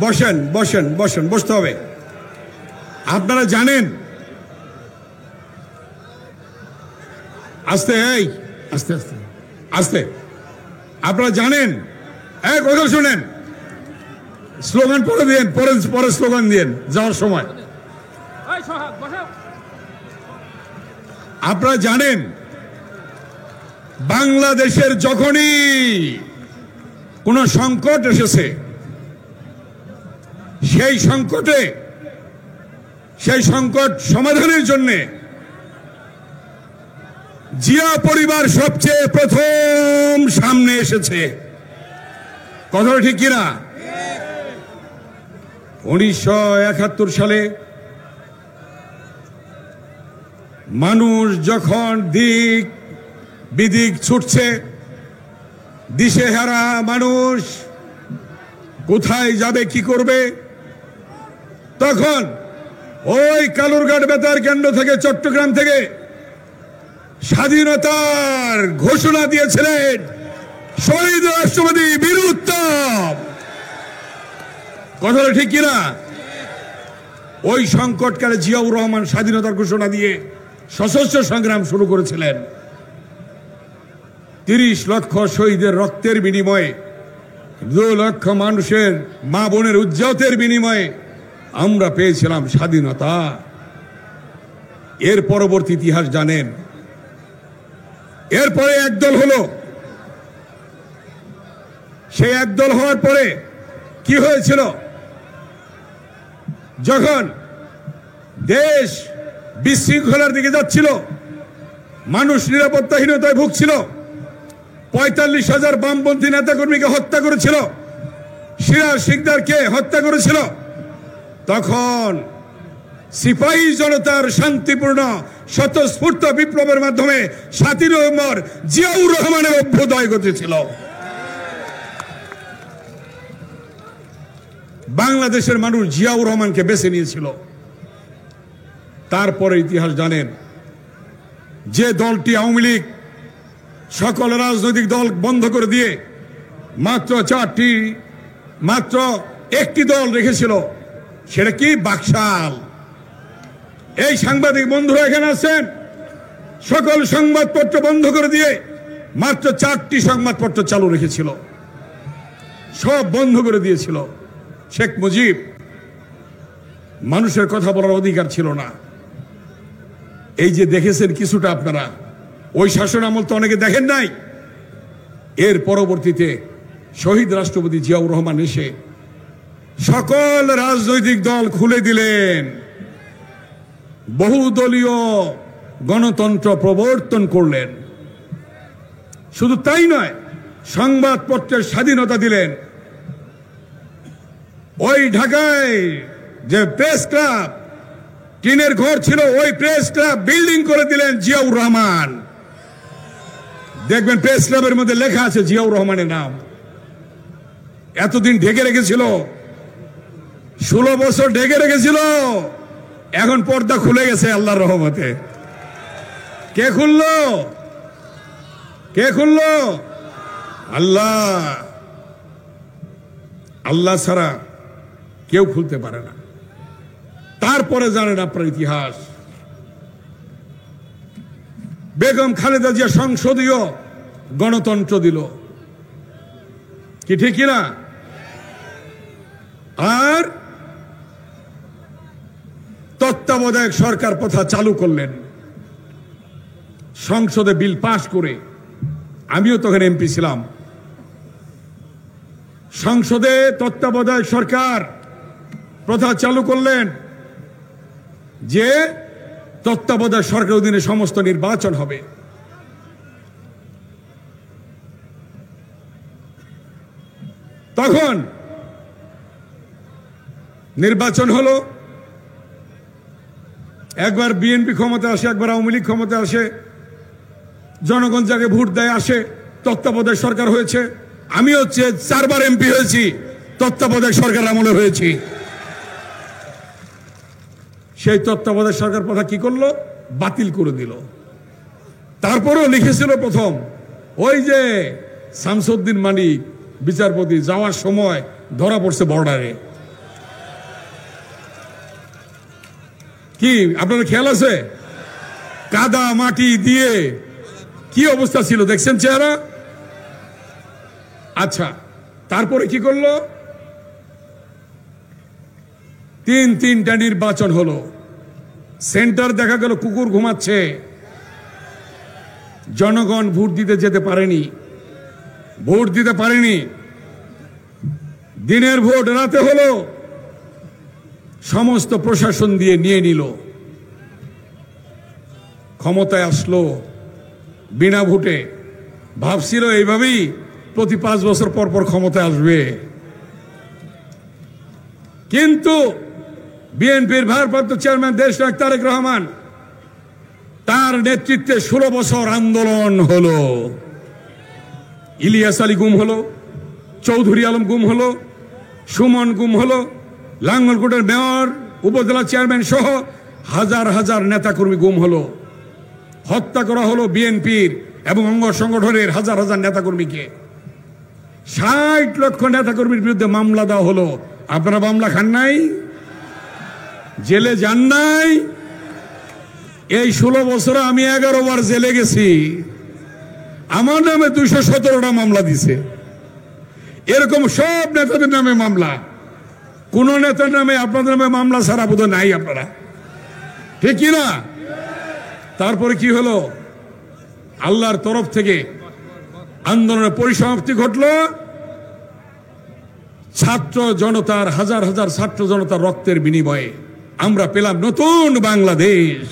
বসেন, বসেন, বসেন, বসতে হবে। আপনারা জানেন, আস্তে, এই আস্তে আস্তে আস্তে, আপনারা জানেন, এক কথা শুনেন, স্লোগান পরে দিন, পরে স্লোগান দিন যাওয়ার সময়। আপনারা জানেন, বাংলাদেশের যখনই কোন সংকট এসেছে, সেই সংকট সমাধানের জন্য জিয়া পরিবার সবচেয়ে প্রথম সামনে এসেছে, কথাটা ঠিক কিনা? 1971 সালে মানুষ যখন দিক বিদিক ছুটছে, দিশেহারা মানুষ কোথায় যাবে কি করবে, তখন ওই কালুরঘাট বেতার কেন্দ্র থেকে, চট্টগ্রাম থেকে স্বাধীনতার ঘোষণা দিয়েছিলেন শহীদ রাষ্ট্রপতি বীর উত্তম, কথাটা ঠিক কিনা? ওই সংকটকালে জিয়াউর রহমান স্বাধীনতার ঘোষণা দিয়ে সশস্ত্র সংগ্রাম শুরু করেছিলেন। 30 লক্ষ শহীদের রক্তের বিনিময়ে, 2 লক্ষ মানুষের মা বোনের উজ্জ্বতের বিনিময়ে আমরা পেয়েছিলাম স্বাধীনতা। এর পরবর্তী ইতিহাস জানেন। এরপরে একদল হলো, সেই একদল হওয়ার পরে কি হয়েছিল? যখন দেশ বিশৃঙ্খলার দিকে যাচ্ছিল, মানুষ নিরাপত্তাহীনতায় ভুগছিল, 45,000 বামপন্থী নেতাকর্মীকে হত্যা করেছিল, সিরাজ শিকদারকে হত্যা করেছিল, তখন সিপাহী জনতার শান্তিপূর্ণ স্বতঃস্ফূর্ত বিপ্লবের মাধ্যমে 7 নভেম্বর জিয়াউর রহমানের অভ্যুদয় ঘটেছিল। বাংলাদেশের মানুষ জিয়াউর রহমানকে বেছে নিয়েছিল। তারপরে ইতিহাস জানেন, যে দলটি আওয়ামী লীগ সকল রাজনৈতিক দল বন্ধ করে দিয়ে মাত্র একটি দল রেখেছিল, সেটা কি? বাকশাল। এই সাংবাদিক বন্ধুরা এখানে আছেন, সকল সংবাদপত্র বন্ধ করে দিয়ে মাত্র 4টি সংবাদপত্র চালু রেখেছিল, সব বন্ধ করে দিয়েছিল। শেখ মুজিব, মানুষের কথা বলার অধিকার ছিল না। এই যে দেখেছেন কিছুটা আপনারা, ওই শাসন আমল তো অনেকে দেখেন নাই। এর পরবর্তীতে শহীদ রাষ্ট্রপতি জিয়াউর রহমান এসে সকল রাজনৈতিক দল খুলে দিলেন, বহুদলীয় গণতন্ত্র প্রবর্তন করলেন। শুধু তাই নয়, সংবাদপত্রের স্বাধীনতা দিলেন। ওই ঢাকায় যে প্রেস ক্লাব, টিনের ঘর ছিল, ওই প্রেস ক্লাব বিল্ডিং করে দিলেন জিয়াউর রহমান। দেখবেন প্রেস ক্লাবের মধ্যে লেখা আছে জিয়াউর রহমানের নাম। এতদিন ঢেকে রেখেছিল, 16 বছর ঢেকে রেখেছিল, এখন পর্দা খুলে গেছে আল্লাহর রহমতে। কে খুললো? কে খুললো? আল্লাহ। আল্লাহ ছাড়া কেউ খুলতে পারে না। তারপরে জানেন আপনার ইতিহাস, বেগম খালেদা জিয়া সংসদীয় গণতন্ত্র দিল, কি ঠিক কিনা? আর তত্ত্বাবধায়ক সরকার প্রথা চালু করলেন সংসদে বিল পাশ করে। আমিও তখন এমপি ছিলাম। সংসদে তত্ত্বাবধায়ক সরকার প্রথা চালু করলেন যে তত্ত্বাবধায়ক সরকারের অধীনে সমস্ত নির্বাচন হবে। তখন নির্বাচন হলো, একবার বিএনপি ক্ষমতা আসে, একবার আওয়ামী লীগ ক্ষমতা আসে, জনগণ যাকে ভোট দেয় আসে, তত্ত্বাবধায়ক সরকার হয়েছে। আমি হচ্ছে 4 বার এমপি হয়েছি, তত্ত্বাবধায়ক সরকার আমলে হয়েছি। সেই তত্ত্বাবধায়ক সরকার প্রথা কি করলো? বাতিল করে দিল। তারপরেও লিখেছিল প্রথম ওই যে শামসুদ্দিন মানিক বিচারপতি যাওয়ার সময় ধরা পড়ছে বর্ডারে। কি আপনাদের খেয়াল আছে? কাদা মাটি দিয়ে কি অবস্থা ছিল দেখছেন চেহারা? আচ্ছা, তারপরে কি করলো? 3টা নির্বাচন হলো। সেন্টার দেখা গেল কুকুর ঘুমাচ্ছে, জনগণ ভোট দিতে যেতে পারেনি, ভোট দিতে পারেনি। দিনের ভোট রাতে হলো, সমস্ত প্রশাসন দিয়ে নিয়ে নিল। ক্ষমতায় আসলো বিনা ভোটে, ভাবছিল এইভাবেই প্রতি 5 বছর পর পর ক্ষমতায় আসবে। কিন্তু বিএনপির ভারপ্রাপ্ত চেয়ারম্যান দেশনায়ক তারেক রহমান, তার নেতৃত্বে 16 বছর আন্দোলন হলো। ইলিয়াস আলী গুম হলো, চৌধুরী আলম গুম হলো, সুমন গুম হলো, লাঙ্গলকোটের মেয়র, উপজেলা চেয়ারম্যান সহ হাজার হাজার নেতাকর্মী গুম হলো। হত্যা করা হলো বিএনপির এবং অঙ্গ সংগঠনের হাজার হাজার নেতাকর্মীকে। 60 লক্ষ নেতাকর্মীর বিরুদ্ধে মামলা দেওয়া হলো। আপনারা মামলা খান নাই? জেলে যান নাই? এই 16 বছরে আমি 11 বার জেলে গেছি। আমার নামে 217টা মামলা দিছে। এরকম সব নেতাদের নামে মামলা। কোন নেতার নামে আপনাদের নামে মামলা ছাড়া বোধ নাই আপনারা, ঠিক কিনা? তারপরে কি হলো? আল্লাহর তরফ থেকে আন্দোলনের পরিসমাপ্তি ঘটলো। ছাত্র জনতার, হাজার হাজার ছাত্র জনতার রক্তের বিনিময়ে আমরা পেলাম নতুন বাংলাদেশ।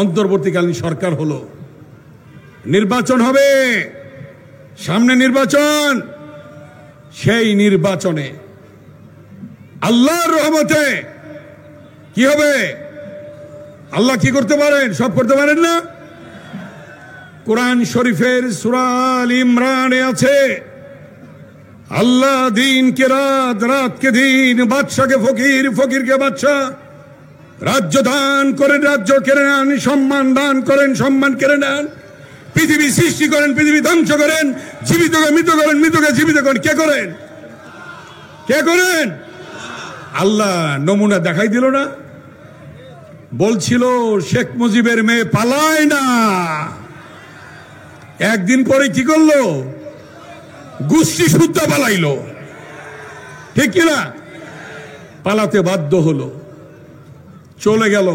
অন্তর্বর্তীকালীন সরকার হলো, নির্বাচন হবে, সামনে নির্বাচন। সেই নির্বাচনে আল্লাহর রহমতে কি হবে? আল্লাহ কি করতে পারেন? সব করতে পারেন না? কোরআন শরীফের সূরা আল ইমরানে আছে, আল্লাহ দিন কে রাত, রাত কে দিন, বাদশাকে ফকির, ফকিরকে বাদশা। রাজ্য দান করেন, রাজ্য কেড়ে নেন, সম্মান দান করেন, সম্মান কেড়ে নেন। পৃথিবী সৃষ্টি করেন, পৃথিবী ধ্বংস করেন, জীবিতকে মৃত করেন, মৃতকে জীবিত করেন। কে করেন? কে করেন? আল্লাহ নমুনা দেখাই দিল না? বলছিল শেখ মুজিবের মেয়ে পালায় না, একদিন পরে কি করলো? গোষ্ঠী শুদ্ধ পালাইলো, ঠিক কিনা? পালাতে বাধ্য হলো, চলে গেল।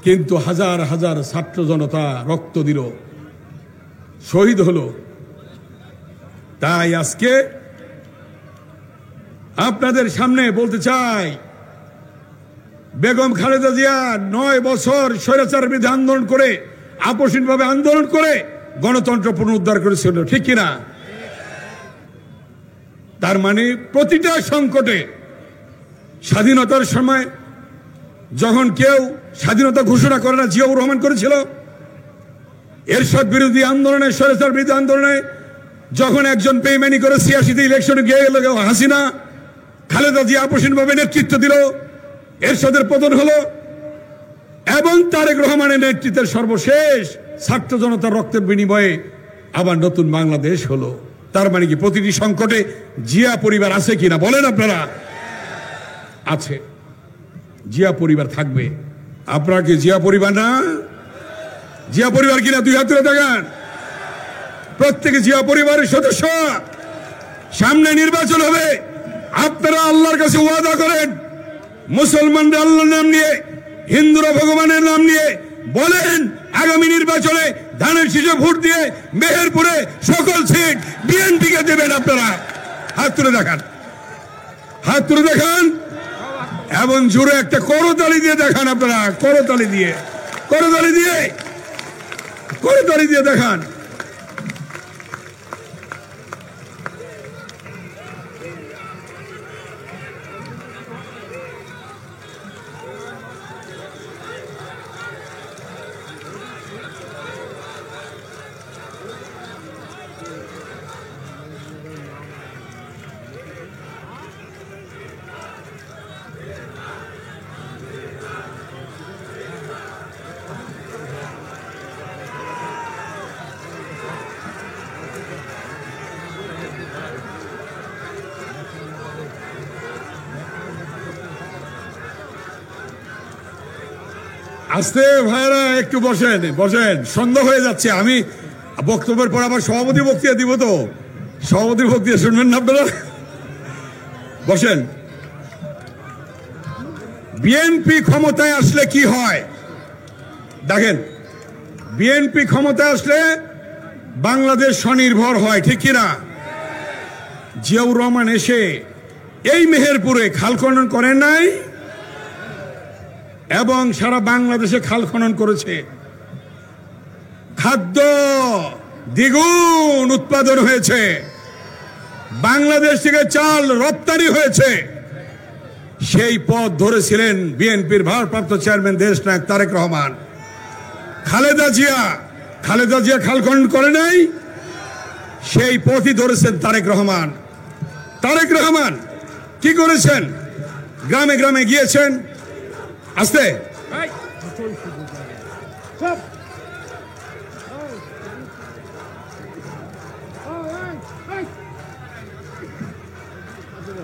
কিন্তু হাজার হাজার ছাত্র জনতা রক্ত দিল, শহীদ হলো। তাই আজকে আপনাদের সামনে বলতে চাই, বেগম খালেদা জিয়া 9 বছর স্বৈরাচার বিরুদ্ধে আন্দোলন করে, আপসহীনভাবে আন্দোলন করে গণতন্ত্র পুনরুদ্ধার করেছিল, ঠিক কিনা? তার মানে প্রতিটা সংকটে, স্বাধীনতার সময় যখন কেউ স্বাধীনতা ঘোষণা করে না, জিয়াউর রহমান করেছিল। এরশাদ বিরোধী আন্দোলনে, স্বৈরাচার বিরোধী আন্দোলনে যখন একজন বেইমানি করে 86তে ইলেকশনে গিয়ে গেল হাসিনা, খালেদা জিয়া আপসহীনভাবে নেতৃত্ব দিল, এরশাদের পতন হলো, এবং তারেক রহমানের নেতৃত্বের সর্বশেষ ছাত্র জনতার রক্তের বিনিময়ে আবার নতুন বাংলাদেশ হলো। তার মানে কি প্রতিটি সংকটে জিয়া পরিবার আছে কিনা বলেন আপনারা? আছে, জিয়া পরিবার থাকবে। আপনারা কি জিয়া পরিবার না? জিয়া পরিবার কিনা 2 হাত তুলে দেখান। প্রত্যেকে জিয়া পরিবারের সদস্য। সামনে নির্বাচন হবে, আপনারা আল্লাহর কাছে ওয়াদা করেন, মুসলমানরা আল্লাহর নাম নিয়ে, হিন্দুরা ভগবানের নাম নিয়ে বলেন, আগামী নির্বাচনে ধানের শীষে ভোট দিয়ে মেহেরপুরে সকল সিট বিএনপিকে দেবেন। আপনারা হাত তুলে দেখান, হাত তুলে দেখান, এবং জোরে একটা করতালি দিয়ে দেখান। আপনারা করতালি দিয়ে, করতালি দিয়ে, করতালি দিয়ে দেখান। আস্তে ভাইরা, একটু বসেন, বসেন, সন্ধ্যা হয়ে যাচ্ছে। আমি বক্তব্যের পর আবার সভাপতি বক্তৃতা দিব, তো সভাপতির বক্তৃতা শুনবেন না আপনারা? বসেন। বিএনপি ক্ষমতায় আসলে কি হয় দেখেন, বিএনপি ক্ষমতায় আসলে বাংলাদেশ স্বনির্ভর হয়, ঠিক কিনা? জিয়াউর রহমান এসে এই মেহেরপুরে খাল খনন করেন নাই, এবং সারা বাংলাদেশে খাল খনন করেছে। খাদ্য দ্বিগুণ উৎপাদন হয়েছে, বাংলাদেশ থেকে চাল রপ্তানি হয়েছে। সেই পথ ধরেছিলেন বিএনপির ভারপ্রাপ্ত চেয়ারম্যান দেশনায়ক তারেক রহমান। খালেদা জিয়া, খালেদা জিয়া খাল খনন করে নাই, সেই পথই ধরেছেন তারেক রহমান। তারেক রহমান কি করেছেন? গ্রামে গ্রামে গিয়েছেন। আস্তে,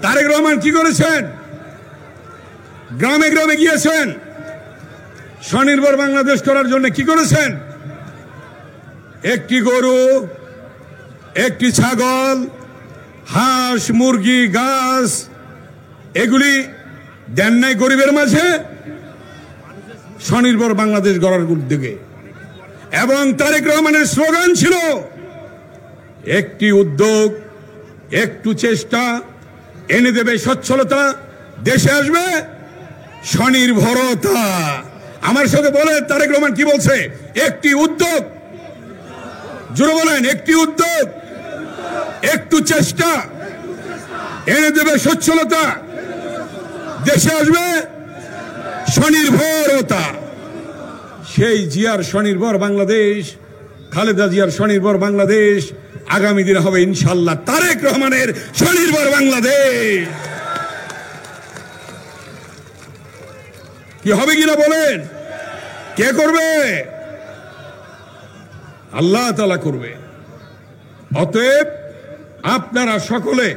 তারেক রহমান কি করেছেন? গ্রামে গ্রামে গিয়েছেন। স্বনির্ভর বাংলাদেশ করার জন্য কি করেছেন? একটি গরু, একটি ছাগল, হাঁস, মুরগি, গাছ, এগুলি দেন নাই গরিবের মাঝে স্বনির্ভর বাংলাদেশ গড়ার উদ্যোগে। এবং তারেক রহমানের স্লোগান ছিল, একটি উদ্যোগ, একটু চেষ্টা এনে দেবে সচ্ছলতা, দেশে আসবে স্বনির্ভরতা। আমার সাথে বলে তারেক রহমান কি বলছে? একটি উদ্যোগ, জোরে বলেন, একটি উদ্যোগ, একটু চেষ্টা এনে দেবে সচ্ছলতা, দেশে আসবে স্বনির্ভরতা। সেই জিয়ার স্বনির্ভর বাংলাদেশ, খালেদা জিয়ার স্বনির্ভর বাংলাদেশ আগামী দিনে হবে ইনশাল্লাহ তারেক রহমানের স্বনির্ভর বাংলাদেশ। কি হবে কিনা বলেন? কে করবে? আল্লাহ তাআলা করবে। অতএব আপনারা সকলে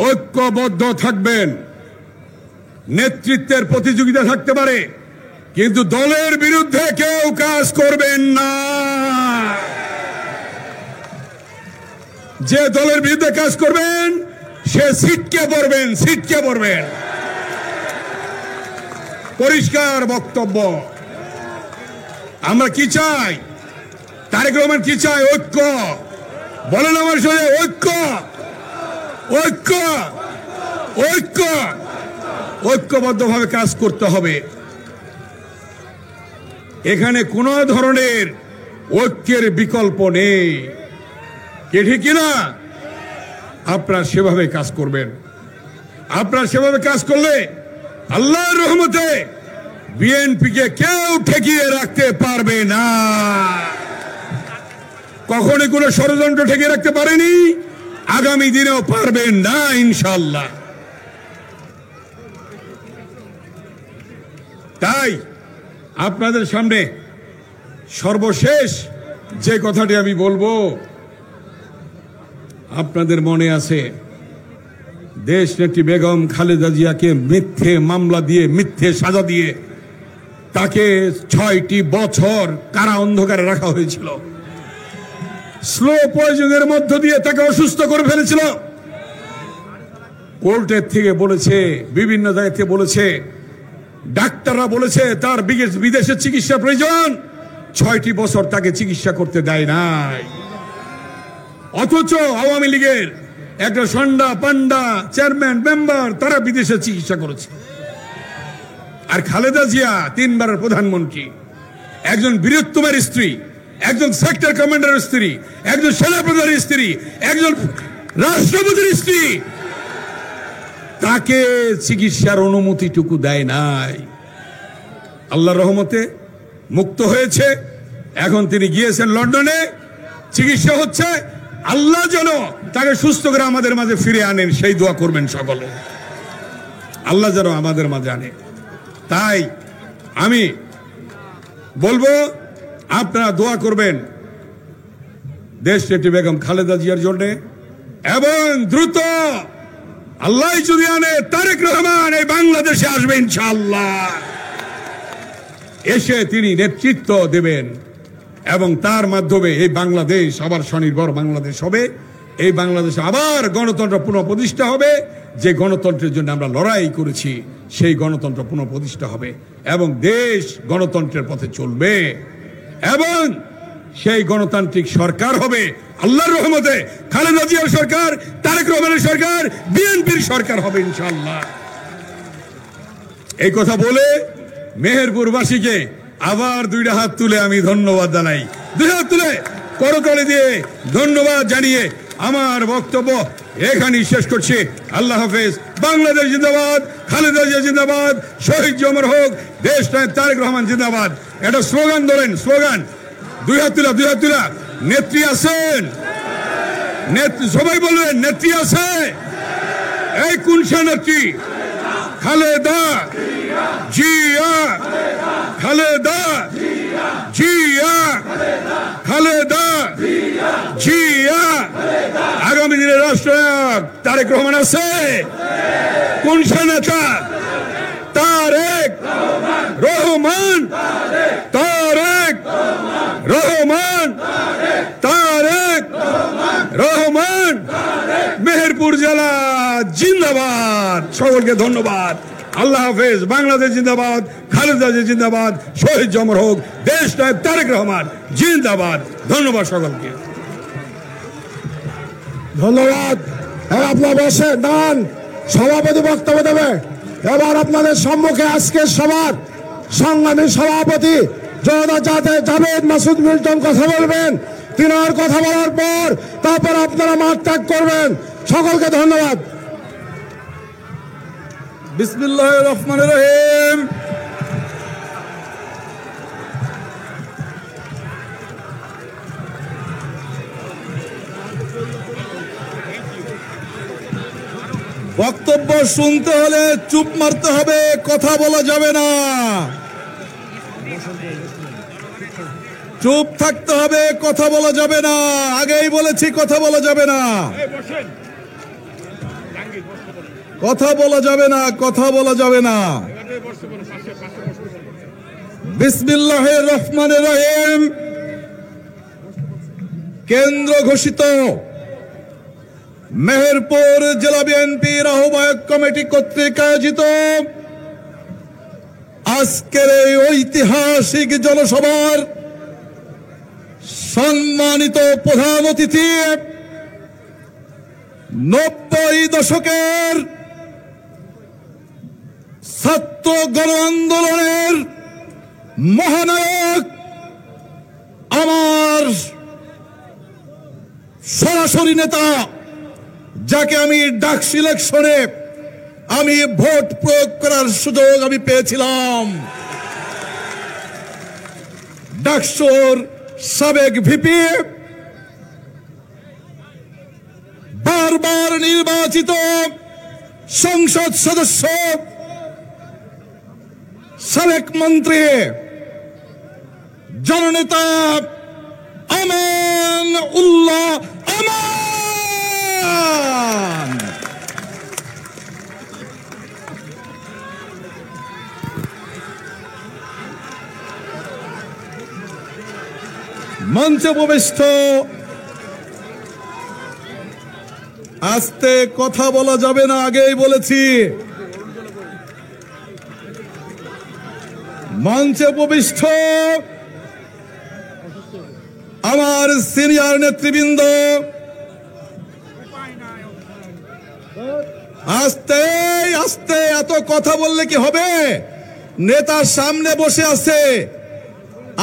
ঐক্যবদ্ধ থাকবেন। নেতৃত্বের প্রতিযোগিতা থাকতে পারে, কিন্তু দলের বিরুদ্ধে কেউ কাজ করবেন না। যে দলের বিরুদ্ধে কাজ করবেন সে সিটকে পড়বেন, সিটকে পড়বেন। পরিষ্কার বক্তব্য। আমরা কি চাই? তারেক রহমান কি চাই? ঐক্য। বলেন আমার সাথে, ঐক্য, ঐক্য, ঐক্য, ঐক্যবদ্ধভাবে কাজ করতে হবে। এখানে কোনো ধরনের ঐক্যের বিকল্প নেই, কে ঠিক কিনা? আপনারা সেভাবে কাজ করবেন। আপনারা সেভাবে কাজ করলে আল্লাহর রহমতে বিএনপিকে কেউ ঠেকিয়ে রাখতে পারবে না। কখনো কোনো ষড়যন্ত্র ঠেকিয়ে রাখতে পারেনি, আগামী দিনেও পারবেন না ইনশাআল্লাহ। তাই আপনাদের সামনে সর্বশেষ যে কথাটি আমি বলবো, আপনাদের মনে আছে দেশনেত্রী বেগম খালেদা জিয়াকে মিথ্যে মামলা দিয়ে, মিথ্যে সাজা দিয়ে তাকে 6টি বছর কারা অন্ধকারে রাখা হয়েছিল। স্লো পয়জনের মধ্য দিয়ে তাকে অসুস্থ করে ফেলেছিল। কোর্টের থেকে বলেছে, বিভিন্ন জায়গা থেকে বলেছে, ডাক্তাররা বলেছে তার বিদেশে চিকিৎসা প্রয়োজন, 6টি বছর তাকে চিকিৎসা করতে দেয় নাই। অথচ আওয়ামী লীগের একটা সন্ডা পান্ডা চেয়ারম্যান মেম্বার তারা বিদেশে চিকিৎসা করেছে। আর খালেদা জিয়া 3 বারের প্রধানমন্ত্রী, একজন বীরত্তমের স্ত্রী, একজন সেক্টর কমান্ডারের স্ত্রী, একজন সেনাপ্রধানের স্ত্রী, একজন রাষ্ট্রপতির স্ত্রী, তাকে চিকিৎসার অনুমতিটুকু দেয় নাই। আল্লাহর রহমতে মুক্ত হয়েছে। এখন তিনি গিয়েছেন লন্ডনে, চিকিৎসা হচ্ছে। আল্লাহ যেন তাকে সুস্থ করে আমাদের মাঝে ফিরে আনেন, সেই দোয়া করবেন সকলে। আল্লাহ যেন আমাদের মাঝে আনে। তাই আমি বলবো আপনারা দোয়া করবেন দেশনেত্রী বেগম খালেদা জিয়ার জন্য, এবং দ্রুত আল্লাহ যদি আনে তারেক রহমান এই বাংলাদেশে আসবে ইনশাআল্লাহ। এসে তিনি নেতৃত্ব দেবেন এবং তার মাধ্যমে এই বাংলাদেশ আবার স্বনির্ভর বাংলাদেশ হবে। এই বাংলাদেশে আবার গণতন্ত্র পুনঃপ্রতিষ্ঠা হবে। যে গণতন্ত্রের জন্য আমরা লড়াই করেছি সেই গণতন্ত্র পুনঃপ্রতিষ্ঠা হবে এবং দেশ গণতন্ত্রের পথে চলবে এবং সেই গণতান্ত্রিক সরকার হবে আল্লাহর রহমতে। খালেদা জিয়ার সরকার, তারেক রহমানের সরকার, বিএনপির সরকার হবে ইনশাআল্লাহ। এই কথা বলে মেহেরপুরবাসীকে আবার 2টা হাত তুলে আমি ধন্যবাদ জানাই। 2 হাত তুলে করতালি দিয়ে ধন্যবাদ জানিয়ে আমার বক্তব্য এখানেই শেষ করছি। আল্লাহ হাফেজ। বাংলাদেশ জিন্দাবাদ, খালেদা জিয়া জিন্দাবাদ, শহীদ অমর হোক, দেশ নায়ক তারেক রহমান জিন্দাবাদ। এটা স্লোগান ধরেন, স্লোগান। 2 হাত তুলা, 2 হাত তুলা। নেত্রী আছেন? সবাই বলবেন নেত্রী আছে? এই কোন সে নেত্রী? খালেদা জিয়া, খালেদা জিয়া, খালেদা জিয়া। আগামী দিনের রাষ্ট্রনায়ক তারেক রহমান আছে? কোন সে নেতা? তারেক রহমান, তারেক রহমান, তারেক রহমান। মেহেরপুর জেলা জিন্দাবাদ। সকলকে ধন্যবাদ। আল্লাহ হাফেজ। বাংলাদেশ জিন্দাবাদ, খালেদা জিয়া জিন্দাবাদ, শহীদ অমর হোক, দেশ নায়ক তারেক রহমান জিন্দাবাদ। ধন্যবাদ সকলকে। ধন্যবাদ। আপনার বসে দান, সভাপতি বক্তব্য দেবে। এবার আপনাদের সম্মুখে আজকের সভার সংগ্রামী সভাপতি জনতা জাভেদ মাসুদ মিল্টন কথা বলবেন। তিনার কথা বলার পর তারপর আপনারা মাঠ ত্যাগ করবেন। সকলকে ধন্যবাদ। বিসমিল্লাহির রহমানির রহিম। বক্তব্য শুনতে হলে চুপ মারতে হবে, কথা বলা যাবে না। চুপ থাকতে হবে, কথা বলা যাবে না। আগেই বলেছি কথা বলা যাবে না, কথা বলা যাবে না, কথা বলা যাবে না। বিসমিল্লাহির রহমানির রহিম। কেন্দ্র ঘোষিত মেহেরপুর জেলা বিএনপির আহ্বায়ক কমিটি কর্তৃক আয়োজিত আজকের এই ঐতিহাসিক জনসভার সম্মানিত প্রধান অতিথি, 90 দশকের ছাত্র গণ আন্দোলনের মহানায়ক, আমার সরাসরি নেতা, যাকে আমি ডাকসু ইলেকশনে আমি ভোট প্রয়োগ করার সুযোগ আমি পেয়েছিলাম, ডাকসুর সাবেক ভিপি, বারবার নির্বাচিত সংসদ সদস্য, সাবেক মন্ত্রী, জননেতা আমান উল্লাহ আমান। মঞ্চে উপবিষ্ট, আস্তে কথা বলা যাবে না, আগেই বলেছি। মঞ্চে উপবিষ্ট আমার সিনিয়র নেতৃবৃন্দ, আস্তে আস্তে, এত কথা বললে কি হবে? নেতার সামনে বসে আছে,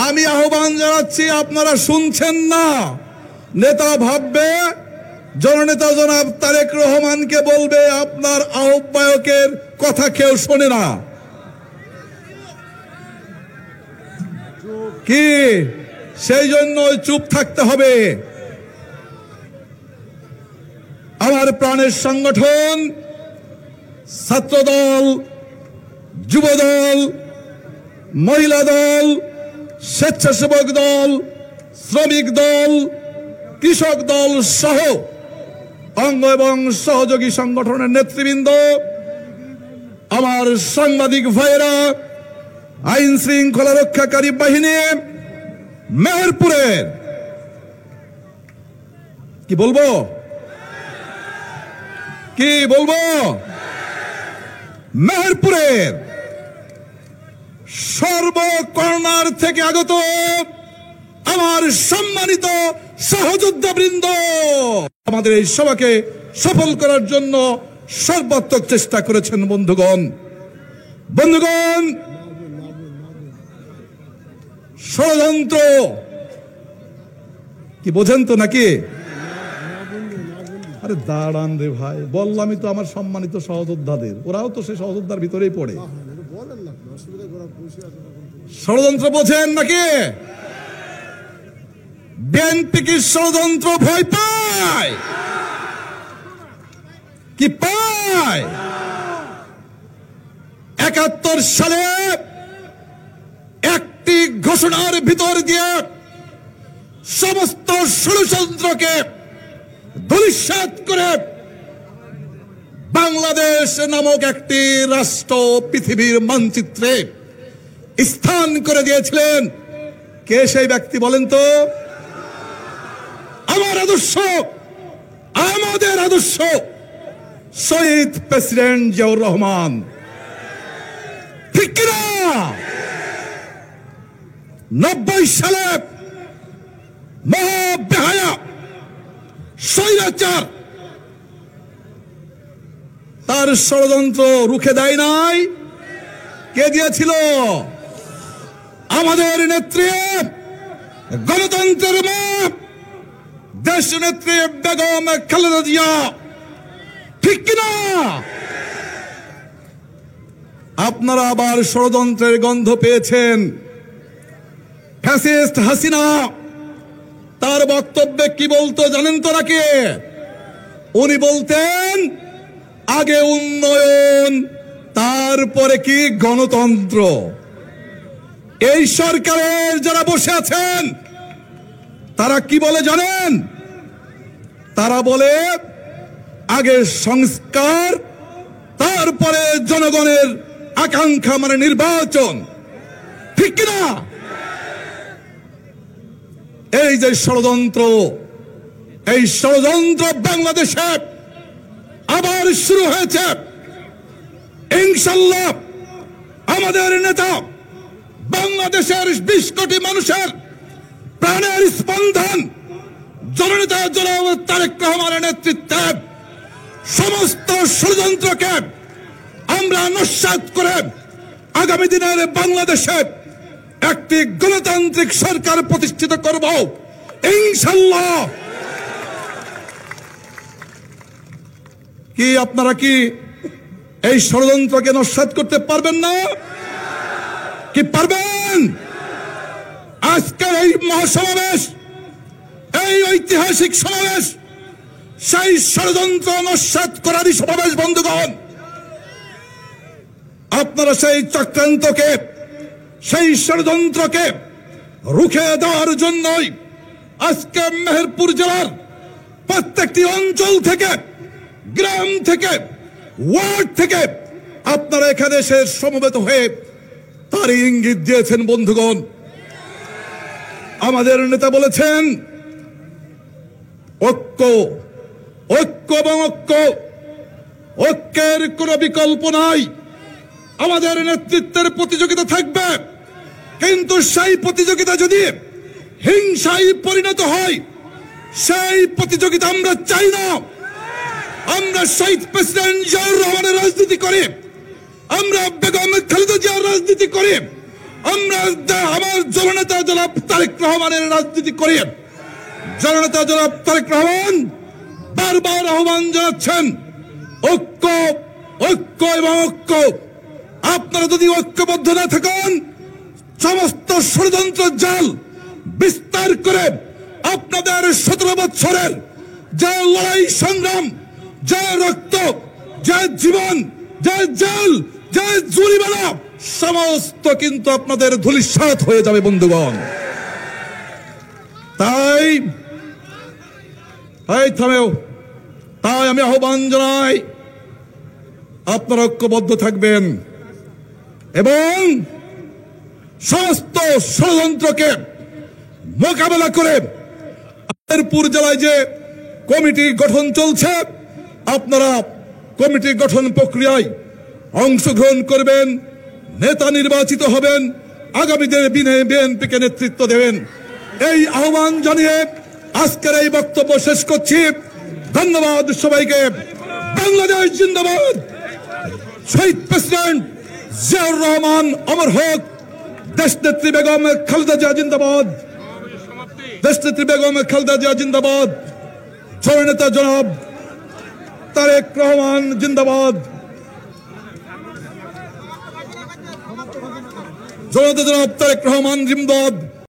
আমি আহ্বান জানাচ্ছি, আপনারা শুনছেন না। নেতা ভাববে, জননেতা জনাব তারেক রহমানকে বলবে আপনার আহ্বায়কের কথা কেউ শোনে না। কি সেই জন্য চুপ থাকতে হবে? আমার প্রাণের সংগঠন ছাত্রদল, যুবদল, মহিলা দল, স্বেচ্ছাসেবক দল, শ্রমিক দল, কৃষক দল সহ অঙ্গ এবং সহযোগী সংগঠনের নেতৃবৃন্দ, আমার সাংবাদিক ভাইয়েরা, আইন শৃঙ্খলা রক্ষাকারী বাহিনী, মেহেরপুরের, কি বলবো মেহেরপুরের সর্বকর্নার থেকে আগত আমার সম্মানিত সহযোদ্ধাবৃন্দ, আমাদের এই সভাকে সফল করার জন্য সর্বাত্মক চেষ্টা করেছেন। বন্ধুগণ, ষড়যন্ত্র কি বোঝেন তো নাকি? আরে দাঁড়ান রে ভাই, বললামই তো আমার সম্মানিত সহযোদ্ধাদের, ওরাও তো সেই সহযোদ্ধার ভিতরেই পড়ে। ষড়যন্ত্র বোঝেন নাকি? বিএনপি কি ষড়যন্ত্র ভয় পায়? কি পায়? ৭১ সালে একটি ঘোষণার ভিতর দিয়ে সমস্ত ষড়যন্ত্রকে ধূলিসাৎ করে বাংলাদেশ নামক একটি রাষ্ট্র পৃথিবীর মানচিত্রে স্থান করে দিয়েছিলেন। কে সেই ব্যক্তি বলেন তো? আমাদের আদর্শ শহীদ প্রেসিডেন্ট জিয়াউর রহমান, ঠিক কিনা? ৯০ সালে মহাবেহায়া স্বৈরাচার তার ষড়যন্ত্র রুখে দেয় নাই। কে দিয়েছিল? আমাদের নেত্রী, গণতন্ত্রের মা, দেশ নেত্রী বেগম খালেদা জিয়া, ঠিক কিনা? আপনারা আবার ষড়যন্ত্রের গন্ধ পেয়েছেন। ফ্যাসিস্ট হাসিনা তার বক্তব্যে কি বলতো জানেন তো নাকি? উনি বলতেন আগে উন্নয়ন, তারপরে কি গণতন্ত্র। এই সরকারের যারা বসে আছেন তারা কি বলে জানেন? তারা বলে আগে সংস্কার, তারপরে জনগণের আকাঙ্ক্ষা মানে নির্বাচন, ঠিক কিনা? এই যে ষড়যন্ত্র, এই ষড়যন্ত্র বাংলাদেশে আবার শুরু হয়েছে। ইনশাল্লাহ আমাদের নেতা, বাংলাদেশের ২০ কোটি মানুষের প্রাণের স্পন্দন জননেতা জনাব তারেক রহমানের নেতৃত্বে সমস্ত ষড়যন্ত্রকে আমরা নস্যাৎ করে আগামী দিনের বাংলাদেশে একটি গণতান্ত্রিক সরকার প্রতিষ্ঠিত করব ইনশাআল্লাহ। কি আপনারা কি এই ষড়যন্ত্রকে নস্যাৎ করতে পারবেন না? কি পারবেন? আজকের এই মহাসমাবেশ, এই ঐতিহাসিক সমাবেশ সেই ষড়যন্ত্র নস্যাৎ করারই সমাবেশ। বন্ধুগণ, আপনারা সেই চক্রান্তকে, সেই ষড়যন্ত্রকে রুখে দেওয়ার জন্যই আজকে মেহেরপুর জেলার প্রত্যেকটি অঞ্চল থেকে, গ্রাম থেকে, ওয়ার্ড থেকে আপনারা এখানে এসে সমবেত হয়ে তার ইঙ্গিত দিয়েছেন। বন্ধুগণ, আমাদের নেতা বলেছেন ঐক্য, ঐক্য এবং ঐক্য, ঐক্যের কোনো বিকল্প নাই। আমাদের নেতৃত্বের প্রতিযোগিতা থাকবে, কিন্তু সেই প্রতিযোগিতা যদি হিংসায় পরিণত হয়, সেই প্রতিযোগিতা আমরা চাই না। আমরা শহীদ প্রেসিডেন্ট জিয়াউর রহমানের রাজনীতি করি, আমরা বেগম খালেদা জিয়ার রাজনীতি করি, আমরা আমার জননেতা জনাব তারেক রহমানের রাজনীতি করি। জননেতা জনাব তারেক রহমান বারবার আহ্বান জানাচ্ছেন ঐক্য, ঐক্য এবং ঐক্য। আপনারা যদি ঐক্যবদ্ধ না থাকেন, সমস্ত ষড়যন্ত্র জাল বিস্তার করে আপনাদের 17 বছরের যে লড়াই সংগ্রাম, যে রক্ত, যে জীবন, যে জেল, যে জরিমানা, সমস্ত কিন্তু আপনাদের ধূলিসাৎ হয়ে যাবে। বন্ধুগণ, তাই আমি আহ্বান জানাই, আপনারা ঐক্যবদ্ধ থাকবেন এবং সমস্ত ষড়যন্ত্রকে মোকাবেলা করে মেহেরপুর জেলায় যে কমিটি গঠন চলছে, আপনারা কমিটি গঠন প্রক্রিয়ায় অংশগ্রহণ করবেন, নেতা নির্বাচিত হবেন, আগামী দিনে বিএনপিকে নেতৃত্ব দেবেন। এই আহ্বান জানিয়ে আজকের এই বক্তব্য শেষ করছি। ধন্যবাদ সবাইকে। বাংলাদেশ জিন্দাবাদ। শহীদ প্রেসিডেন্ট জিয়াউর রহমান অমর হোক। দেশনেত্রী বেগম খালেদা জিয়া জিন্দাবাদ। দেশনেত্রী বেগম খালেদা জিয়া জিন্দাবাদ। জননেতা জনাব তারেক রহমান জিন্দাবাদ। জননেতা জনাব তারেক রহমান জিন্দাবাদ।